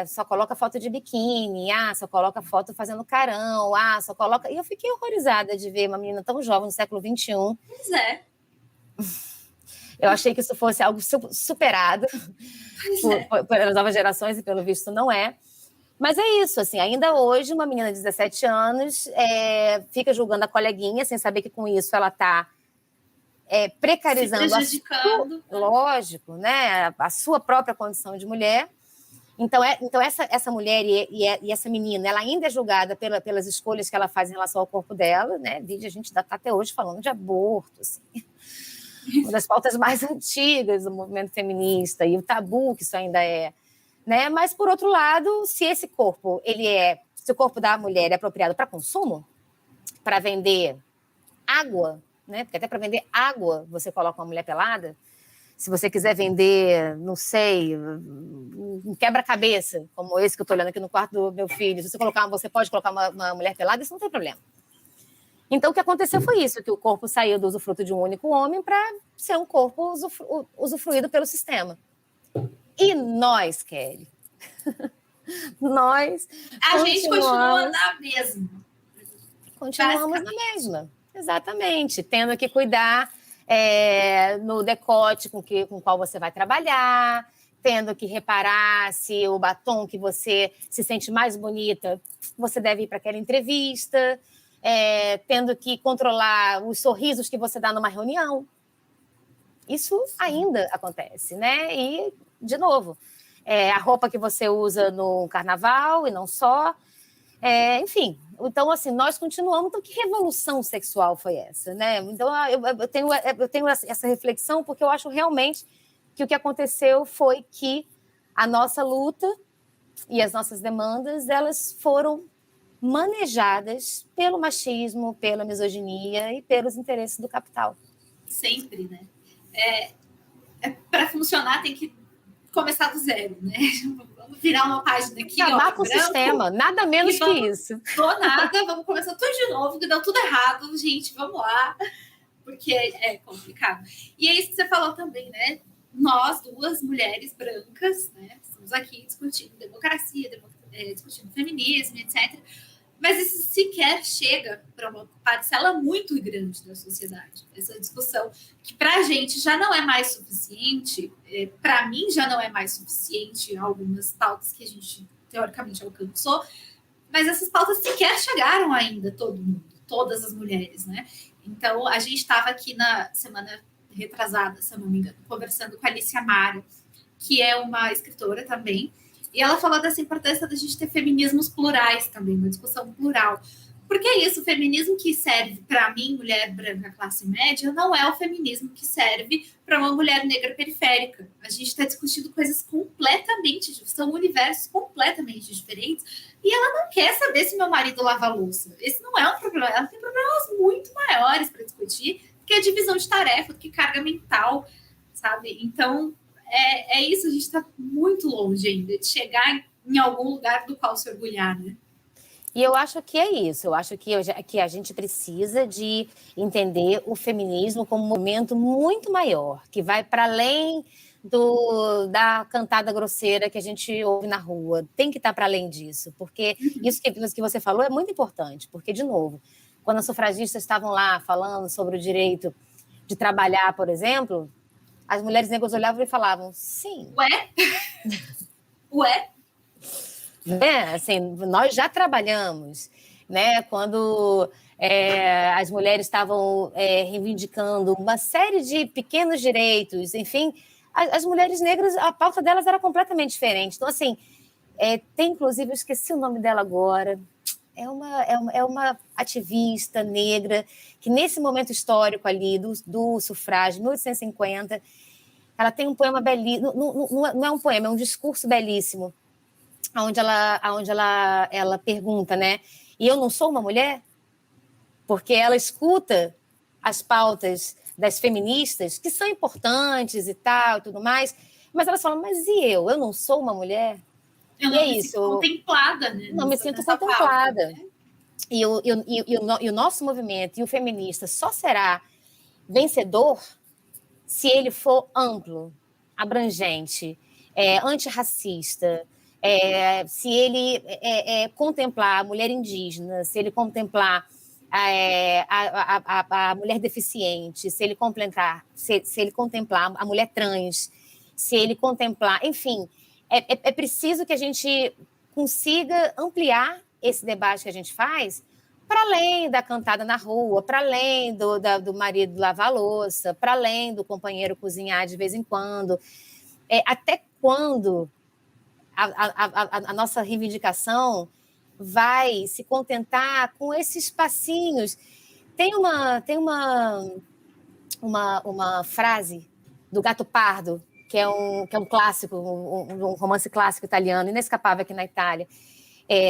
só coloca foto de biquíni, só coloca foto fazendo carão, só coloca... E eu fiquei horrorizada de ver uma menina tão jovem no século XXI. Pois é. Eu achei que isso fosse algo superado pelas novas gerações, e pelo visto não é. Mas é isso, assim, ainda hoje uma menina de 17 anos fica julgando a coleguinha sem saber que com isso ela está precarizando lógico, né, a sua própria condição de mulher. Então essa mulher e essa menina, ela ainda é julgada pelas escolhas que ela faz em relação ao corpo dela, né? A gente está até hoje falando de aborto, assim. Uma das pautas mais antigas do movimento feminista, e o tabu que isso ainda é, né? Mas, por outro lado, se esse corpo, se o corpo da mulher é apropriado para consumo, para vender água, né? Porque até para vender água você coloca uma mulher pelada. Se você quiser vender, não sei, um quebra-cabeça, como esse que eu estou olhando aqui no quarto do meu filho, você pode colocar uma mulher pelada, isso não tem problema. Então, o que aconteceu foi isso, que o corpo saiu do usufruto de um único homem para ser um corpo usufruído pelo sistema. E nós, Kelly, a gente continua na mesma. Continuamos na mesma, exatamente. Tendo que cuidar no decote com o qual você vai trabalhar, tendo que reparar se o batom que você se sente mais bonita, você deve ir para aquela entrevista, tendo que controlar os sorrisos que você dá numa reunião. Isso ainda acontece, né? E, de novo, a roupa que você usa no carnaval e não só. Enfim, então, assim, nós continuamos. Então, que revolução sexual foi essa, né? Então, eu tenho essa reflexão porque eu acho realmente que o que aconteceu foi que a nossa luta e as nossas demandas, elas foram manejadas pelo machismo, pela misoginia e pelos interesses do capital. Sempre, né? Para funcionar tem que começar do zero, né? Vamos virar uma página aqui, acabar com o sistema, nada menos que isso. Do nada, vamos começar tudo de novo, que deu tudo errado, gente, vamos lá, porque é complicado. E é isso que você falou também, né? Nós, duas mulheres brancas, né? Estamos aqui discutindo democracia, discutindo feminismo, etc. Mas isso sequer chega para uma parcela muito grande da sociedade. Essa discussão que para a gente já não é mais suficiente, para mim já não é mais suficiente algumas pautas que a gente teoricamente alcançou, mas essas pautas sequer chegaram ainda a todo mundo, todas as mulheres, né? Então, a gente estava aqui na semana retrasada, se eu não me engano, conversando com a Alicia Mara, que é uma escritora também, e ela falou dessa importância da gente ter feminismos plurais também, uma discussão plural. Porque é isso, o feminismo que serve para mim, mulher branca, classe média, não é o feminismo que serve para uma mulher negra periférica. A gente está discutindo coisas completamente, são universos completamente diferentes, e ela não quer saber se meu marido lava a louça. Esse não é um problema, ela tem problemas muito maiores para discutir, que é a divisão de tarefa, que carga mental, sabe? Então, é isso, a gente está muito longe ainda de chegar em algum lugar do qual se orgulhar, né? E eu acho que é isso, eu acho que a gente precisa de entender o feminismo como um movimento muito maior, que vai para além da cantada grosseira que a gente ouve na rua, tem que estar para além disso, porque isso que você falou é muito importante, porque, de novo, quando as sufragistas estavam lá falando sobre o direito de trabalhar, por exemplo, as mulheres negras olhavam e falavam, sim. Ué? Assim, nós já trabalhamos, né? Quando as mulheres estavam reivindicando uma série de pequenos direitos, enfim, as mulheres negras, a pauta delas era completamente diferente. Então, assim, tem, inclusive, eu esqueci o nome dela agora, é uma ativista negra que, nesse momento histórico ali do sufrágio, 1850, ela tem um poema belíssimo, não é um poema, é um discurso belíssimo, onde ela pergunta, né? E eu não sou uma mulher? Porque ela escuta as pautas das feministas, que são importantes e tal, e tudo mais, mas elas falam, mas e eu? Eu não sou uma mulher? Eu não me sinto contemplada, né? Não me sinto contemplada. Pauta, né? E o nosso movimento, e o feminista, só será vencedor se ele for amplo, abrangente, antirracista, se ele contemplar a mulher indígena, se ele contemplar a mulher deficiente, se ele contemplar a mulher trans, se ele contemplar... Enfim, é preciso que a gente consiga ampliar esse debate que a gente faz para além da cantada na rua, para além do marido lavar a louça, para além do companheiro cozinhar de vez em quando. Até quando a nossa reivindicação vai se contentar com esses passinhos? Tem uma frase do Gato Pardo, que é um clássico, um romance clássico italiano, inescapável aqui na Itália,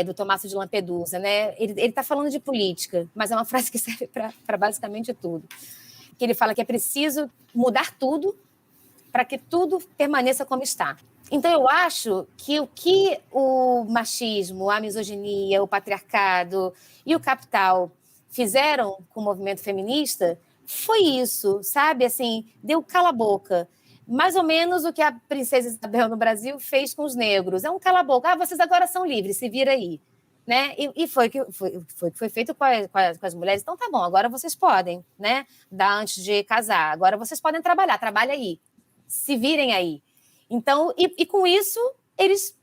do Tommaso de Lampedusa, né? Ele está falando de política, mas é uma frase que serve para basicamente tudo. Que ele fala que é preciso mudar tudo para que tudo permaneça como está. Então, eu acho que o que o machismo, a misoginia, o patriarcado e o capital fizeram com o movimento feminista foi isso, sabe? Assim, deu cala-boca. Mais ou menos o que a princesa Isabel no Brasil fez com os negros. É um cala-boca. Vocês agora são livres, se vira aí. Né? E foi feito com as mulheres. Então, tá bom, agora vocês podem, né? Dar antes de casar. Agora vocês podem trabalhar, trabalha aí. Se virem aí. Então, e com isso, eles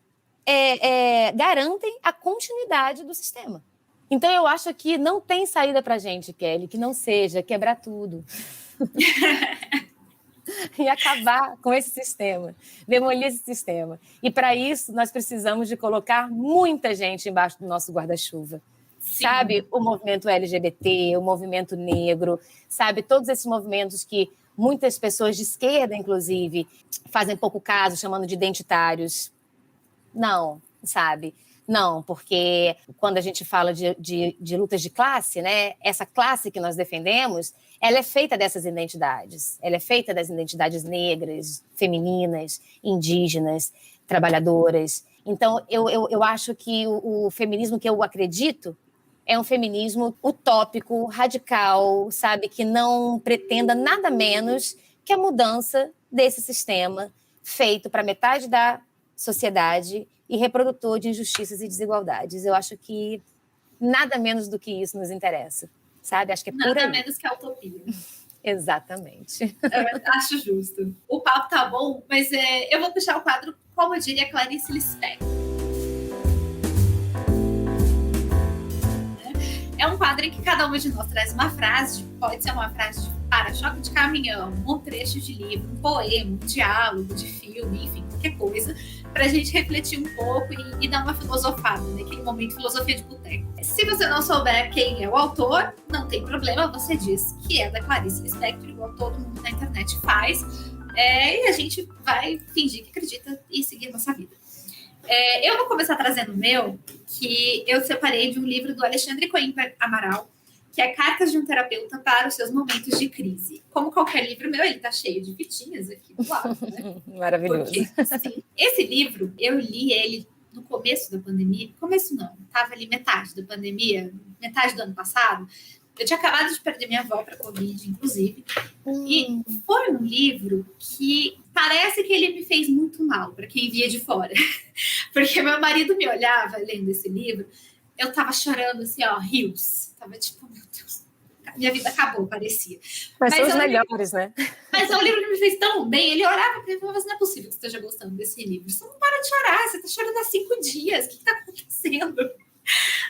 garantem a continuidade do sistema. Então, eu acho que não tem saída para a gente, Kelly, que não seja quebrar tudo. E acabar com esse sistema, demolir esse sistema. E, para isso, nós precisamos de colocar muita gente embaixo do nosso guarda-chuva. Sim. Sabe? O movimento LGBT, o movimento negro, sabe? Todos esses movimentos que muitas pessoas de esquerda, inclusive, fazem pouco caso, chamando de identitários. Não, sabe? Não, porque quando a gente fala de lutas de classe, né, essa classe que nós defendemos, ela é feita dessas identidades. Ela é feita das identidades negras, femininas, indígenas, trabalhadoras. Então, eu acho que o feminismo que eu acredito é um feminismo utópico, radical, sabe, que não pretenda nada menos que a mudança desse sistema feito para metade da sociedade e reprodutor de injustiças e desigualdades. Eu acho que nada menos do que isso nos interessa, sabe? Acho que é por aí. Nada menos que a utopia. Exatamente. Eu acho justo. O papo tá bom, mas eu vou puxar o quadro Como Diria Clarice Lispector. É um quadro em que cada uma de nós traz uma frase, pode ser uma frase de para-choque de caminhão, um trecho de livro, um poema, um diálogo de filme, enfim, qualquer coisa, para a gente refletir um pouco e dar uma filosofada, naquele momento filosofia de boteco. Se você não souber quem é o autor, não tem problema, você diz que é da Clarice Lispector, igual todo mundo na internet faz, e a gente vai fingir que acredita e seguir a nossa vida. Eu vou começar trazendo o meu, que eu separei de um livro do Alexandre Coimbra Amaral, que é Cartas de um Terapeuta para os Seus Momentos de Crise. Como qualquer livro meu, ele tá cheio de fitinhas aqui do lado, né? Maravilhoso. Porque, assim, esse livro, eu li ele no começo da pandemia. Começo não, tava ali metade da pandemia, metade do ano passado. Eu tinha acabado de perder minha avó para Covid, inclusive. E foi um livro que parece que ele me fez muito mal, para quem via de fora. Porque meu marido me olhava lendo esse livro, eu tava chorando assim, ó, rios. Tava tipo, meu Deus, minha vida acabou, parecia. Mas são os melhores, né? Mas é um livro que me fez tão bem. Ele olhava para mim e falava, não é possível que você esteja gostando desse livro. Você não para de chorar, você tá chorando há 5 dias. O que tá acontecendo?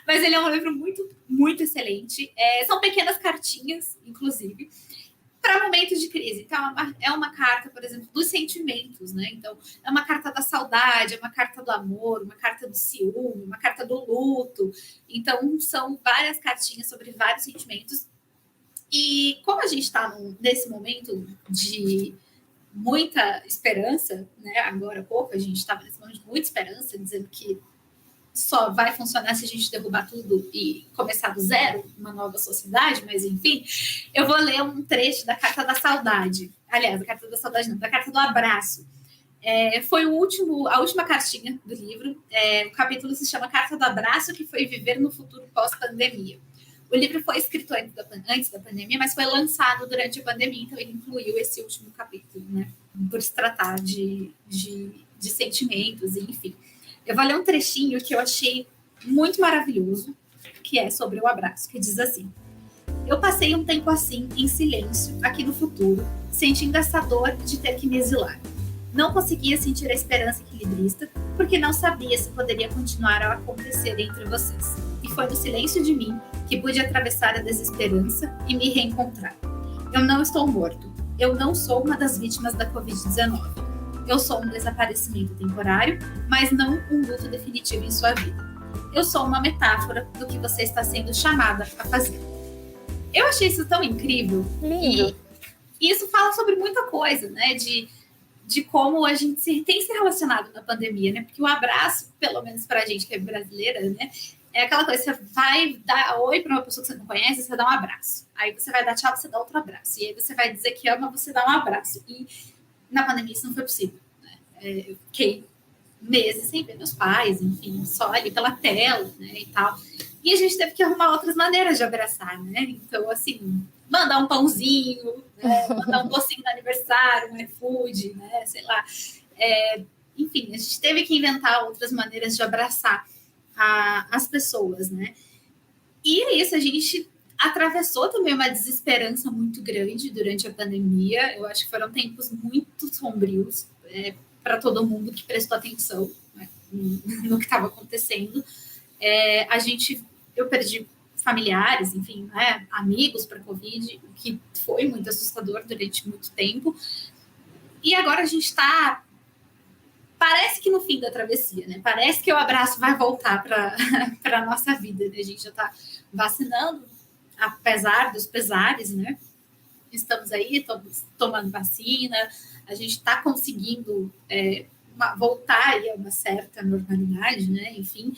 Mas ele é um livro muito, muito excelente. São pequenas cartinhas, inclusive, para momentos de crise. Então, é uma carta, por exemplo, dos sentimentos, né? Então, é uma carta da saudade, é uma carta do amor, uma carta do ciúme, uma carta do luto. Então, são várias cartinhas sobre vários sentimentos. E como a gente está nesse momento de muita esperança, né? Agora há pouco a gente estava nesse momento de muita esperança, dizendo que só vai funcionar se a gente derrubar tudo e começar do zero, uma nova sociedade, mas enfim, eu vou ler um trecho da Carta da Saudade. Aliás, a Carta da Saudade não, da Carta do Abraço. Foi a última cartinha do livro. O capítulo se chama Carta do Abraço, que foi viver no futuro pós-pandemia. O livro foi escrito antes da pandemia, mas foi lançado durante a pandemia, então ele incluiu esse último capítulo, né? Por se tratar de sentimentos, enfim. Eu vou ler um trechinho que eu achei muito maravilhoso, que é sobre o abraço, que diz assim: eu passei um tempo assim, em silêncio, aqui no futuro, sentindo essa dor de ter que me exilar. Não conseguia sentir a esperança equilibrista, porque não sabia se poderia continuar a acontecer entre vocês. E foi no silêncio de mim que pude atravessar a desesperança e me reencontrar. Eu não estou morto. Eu não sou uma das vítimas da Covid-19. Eu sou um desaparecimento temporário, mas não um luto definitivo em sua vida. Eu sou uma metáfora do que você está sendo chamada a fazer. Eu achei isso tão incrível. Lindo. E isso fala sobre muita coisa, né? De como a gente tem se relacionado na pandemia, né? Porque o abraço, pelo menos pra gente que é brasileira, né? É aquela coisa, você vai dar oi para uma pessoa que você não conhece, você dá um abraço. Aí você vai dar tchau, você dá outro abraço. E aí você vai dizer que ama, você dá um abraço. E na pandemia isso não foi possível. Né? Eu fiquei meses sem ver meus pais, enfim, só ali pela tela, né, e tal. E a gente teve que arrumar outras maneiras de abraçar, né? Então, assim, mandar um pãozinho, né? Mandar um docinho no aniversário, um iFood, né? Sei lá. Enfim, a gente teve que inventar outras maneiras de abraçar as pessoas, né? E é isso, a gente atravessou também uma desesperança muito grande durante a pandemia. Eu acho que foram tempos muito sombrios para todo mundo que prestou atenção, né, no que estava acontecendo. Eu perdi familiares, enfim, né, amigos para Covid, o que foi muito assustador durante muito tempo. E agora a gente está, parece que no fim da travessia, né? Parece que o abraço vai voltar para a nossa vida, né? A gente já está vacinando, apesar dos pesares, né? Estamos aí tomando vacina, a gente está conseguindo voltar aí a uma certa normalidade, né? Enfim,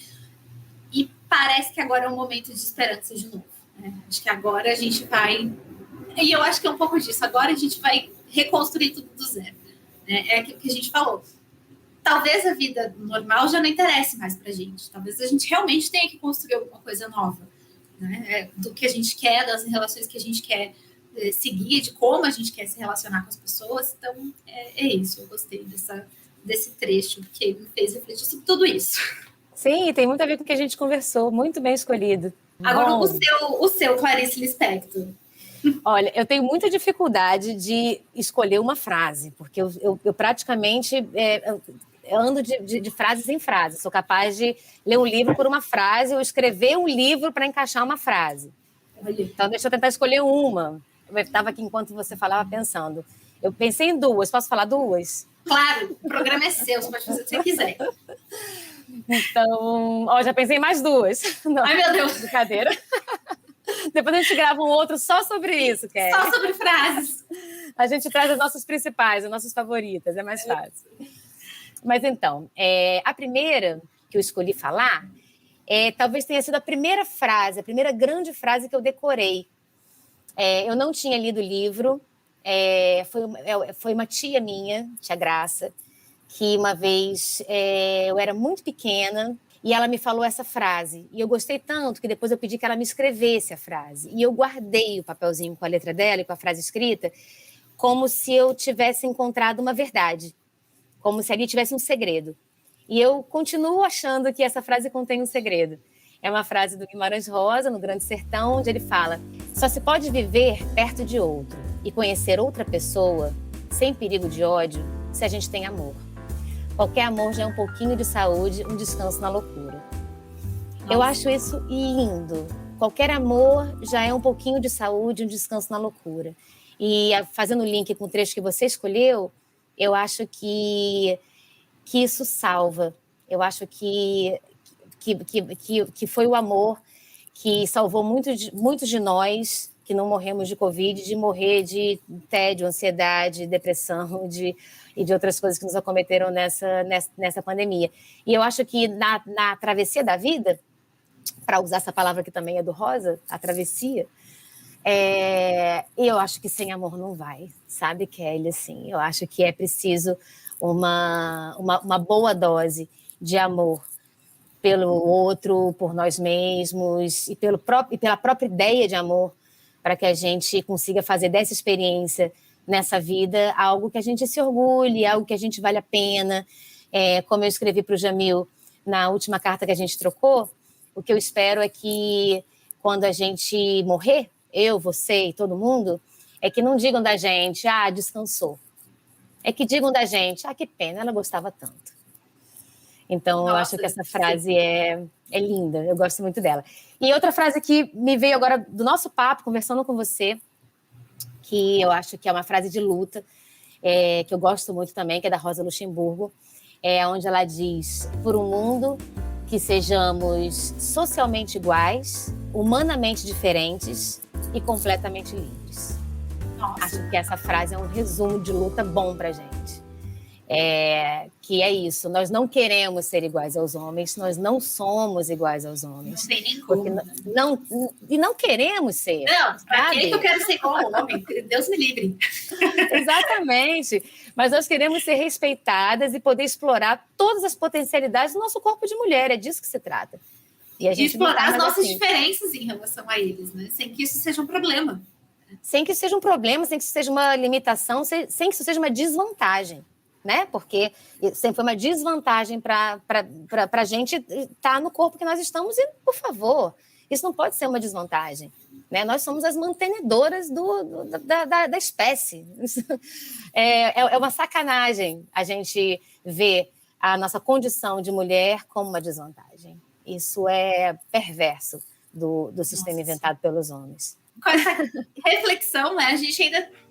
e parece que agora é um momento de esperança de novo, né? Acho que agora a gente vai... E eu acho que é um pouco disso. Agora a gente vai reconstruir tudo do zero, né? É aquilo que a gente falou. Talvez a vida normal já não interesse mais pra gente. Talvez a gente realmente tenha que construir alguma coisa nova, né? Do que a gente quer, das relações que a gente quer seguir, de como a gente quer se relacionar com as pessoas. Então, é isso. Eu gostei desse trecho, porque me fez refletir sobre tudo isso. Sim, tem muito a ver com o que a gente conversou. Muito bem escolhido. Agora, o seu Clarice Lispector. Olha, eu tenho muita dificuldade de escolher uma frase, porque eu praticamente ando de frases em frases. Sou capaz de ler um livro por uma frase ou escrever um livro para encaixar uma frase. Então, deixa eu tentar escolher uma. Eu estava aqui enquanto você falava pensando. Eu pensei em duas. Posso falar duas? Claro, o programa é seu. Você pode fazer o que você quiser. Então, já pensei em mais duas. Não, ai, meu Deus. Brincadeira. Depois a gente grava um outro só sobre isso, Kelly. Só sobre frases. A gente traz as nossas principais, as nossas favoritas, é mais fácil. Mas então, a primeira que eu escolhi falar, talvez tenha sido a primeira frase, a primeira grande frase que eu decorei. Eu não tinha lido o livro, foi uma tia minha, tia Graça, que uma vez eu era muito pequena, e ela me falou essa frase. E eu gostei tanto que depois eu pedi que ela me escrevesse a frase. E eu guardei o papelzinho com a letra dela e com a frase escrita como se eu tivesse encontrado uma verdade. Como se ali tivesse um segredo. E eu continuo achando que essa frase contém um segredo. É uma frase do Guimarães Rosa, no Grande Sertão, onde ele fala: só se pode viver perto de outro e conhecer outra pessoa sem perigo de ódio se a gente tem amor. Qualquer amor já é um pouquinho de saúde, um descanso na loucura. Nossa. Eu acho isso lindo. Qualquer amor já é um pouquinho de saúde, um descanso na loucura. E fazendo o link com o trecho que você escolheu, eu acho que isso salva. Eu acho que foi o amor que salvou muitos de nós que não morremos de Covid, de morrer de tédio, ansiedade, depressão, e de outras coisas que nos acometeram nessa pandemia. E eu acho que na travessia da vida, para usar essa palavra que também é do Rosa, a travessia, eu acho que sem amor não vai, sabe, Kelly? Assim, eu acho que é preciso uma boa dose de amor pelo outro, por nós mesmos e pela própria ideia de amor, para que a gente consiga fazer dessa experiência nessa vida algo que a gente se orgulhe, algo que a gente vale a pena. Como eu escrevi para o Jamil na última carta que a gente trocou, o que eu espero é que quando a gente morrer, eu, você e todo mundo, é que não digam da gente, descansou. É que digam da gente, que pena, ela gostava tanto. Então, eu acho que essa frase é linda, eu gosto muito dela. E outra frase que me veio agora do nosso papo, conversando com você, que eu acho que é uma frase de luta, que eu gosto muito também, que é da Rosa Luxemburgo, onde ela diz: por um mundo que sejamos socialmente iguais, humanamente diferentes e completamente livres. Nossa. Acho que essa frase é um resumo de luta bom pra gente. Que é isso, nós não queremos ser iguais aos homens, nós não somos iguais aos homens. Não tem nem como. Não queremos ser. Não, para que eu quero ser igual ao homem? Deus me livre. Exatamente. Mas nós queremos ser respeitadas e poder explorar todas as potencialidades do nosso corpo de mulher, é disso que se trata. E a gente explorar as nossas diferenças em relação a eles, né? Sem que isso seja um problema. Sem que isso seja um problema, sem que isso seja uma limitação, sem que isso seja uma desvantagem. Né? Porque sempre foi uma desvantagem para a gente estar no corpo que nós estamos e, por favor, Isso não pode ser uma desvantagem, né? Nós somos as mantenedoras da espécie. É uma sacanagem a gente ver a nossa condição de mulher como uma desvantagem. Isso é perverso do sistema inventado pelos homens. Com essa reflexão, né,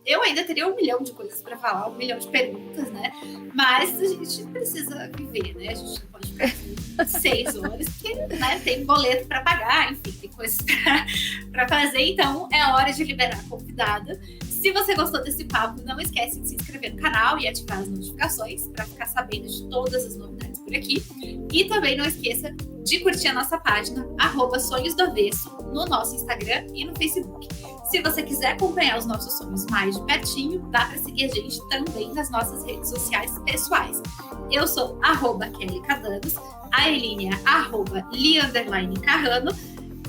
eu ainda teria 1 milhão de coisas para falar, 1 milhão de perguntas, né? Mas a gente precisa viver, né? A gente não pode ficar 6 horas, porque, né, tem boleto para pagar, enfim, tem coisas para fazer. Então, é hora de liberar a convidada. Se você gostou desse papo, não esquece de se inscrever no canal e ativar as notificações para ficar sabendo de todas as novidades por aqui. E também não esqueça de curtir a nossa página, @sonhosdoavesso, no nosso Instagram e no Facebook. Se você quiser acompanhar os nossos sonhos mais de pertinho, dá para seguir a gente também nas nossas redes sociais pessoais. Eu sou @Kelly Cadanos, a Eline é @Li_Carrano.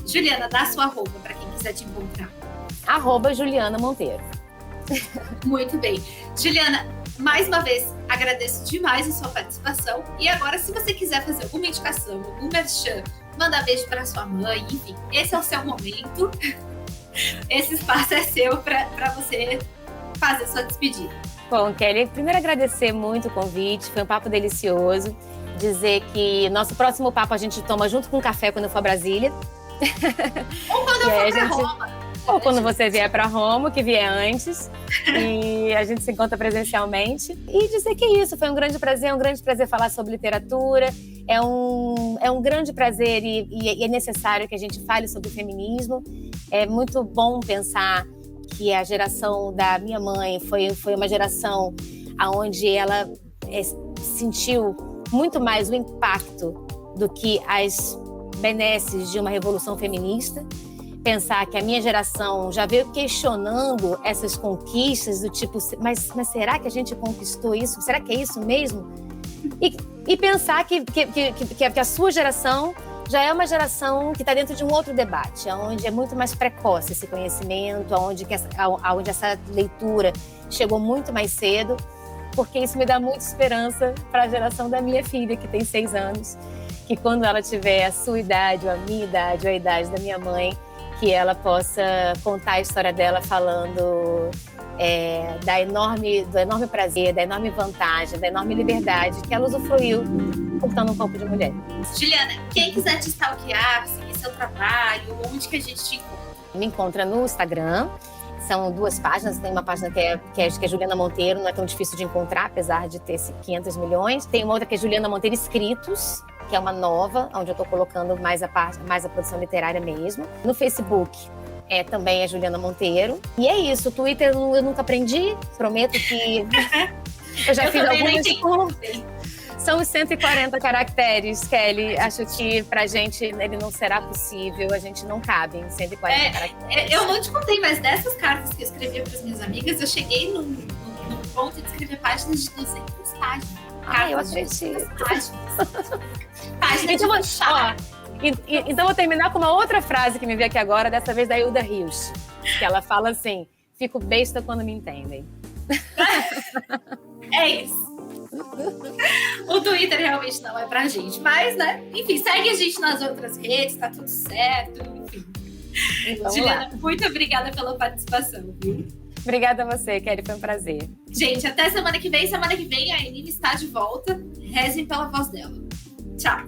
Juliana, dá sua arroba para quem quiser te encontrar. @Juliana Monteiro. Muito bem. Juliana, mais uma vez, agradeço demais a sua participação. E agora, se você quiser fazer alguma indicação, algum merchan, mandar beijo para sua mãe, enfim, esse é o seu momento. Esse espaço é seu para você fazer sua despedida. Bom, Kelly, primeiro agradecer muito o convite, foi um papo delicioso. Dizer que nosso próximo papo a gente toma junto com café quando eu for a Brasília. Ou quando eu for para Roma. Ou quando você vier para Roma, que vier antes, e a gente se encontra presencialmente. E dizer que isso foi um grande prazer falar sobre literatura. É um grande prazer e é necessário que a gente fale sobre o feminismo. É muito bom pensar que a geração da minha mãe foi uma geração onde ela sentiu muito mais o impacto do que as benesses de uma revolução feminista. Pensar que a minha geração já veio questionando essas conquistas do tipo, mas será que a gente conquistou isso? Será que é isso mesmo? E pensar que a sua geração já é uma geração que está dentro de um outro debate, onde é muito mais precoce esse conhecimento, onde essa leitura chegou muito mais cedo, porque isso me dá muita esperança para a geração da minha filha, que tem 6 anos, que quando ela tiver a sua idade, ou a minha idade, ou a idade da minha mãe, que ela possa contar a história dela falando do enorme prazer, da enorme vantagem, da enorme liberdade que ela usufruiu portando um corpo de mulher. Juliana, quem quiser te stalkear, seguir seu trabalho, onde que a gente te encontra? Me encontra no Instagram. São 2 páginas, tem uma página que é Juliana Monteiro, não é tão difícil de encontrar, apesar de ter 500 milhões. Tem uma outra que é Juliana Monteiro Escritos, que é uma nova, onde eu estou colocando mais a produção literária mesmo. No Facebook também é Juliana Monteiro. E é isso, o Twitter eu nunca aprendi, prometo que eu já fiz algumas. São os 140 caracteres, Kelly. Acho que pra gente ele não será possível, a gente não cabe em 140 caracteres. Eu não te contei, mas dessas cartas que eu escrevia para as minhas amigas, eu cheguei num ponto de escrever páginas de 200 páginas. Eu acredito. Páginas então vou terminar com uma outra frase que me veio aqui agora, dessa vez da Hilda Hilst, que ela fala assim: fico besta quando me entendem. É isso. O Twitter realmente não é pra gente, mas, né? Enfim, segue a gente nas outras redes, tá tudo certo, enfim. Então, Juliana, muito obrigada pela participação, viu? Obrigada a você, Kelly, foi um prazer. Gente, até semana que vem. Semana que vem a Eline está de volta. Rezem pela voz dela. Tchau.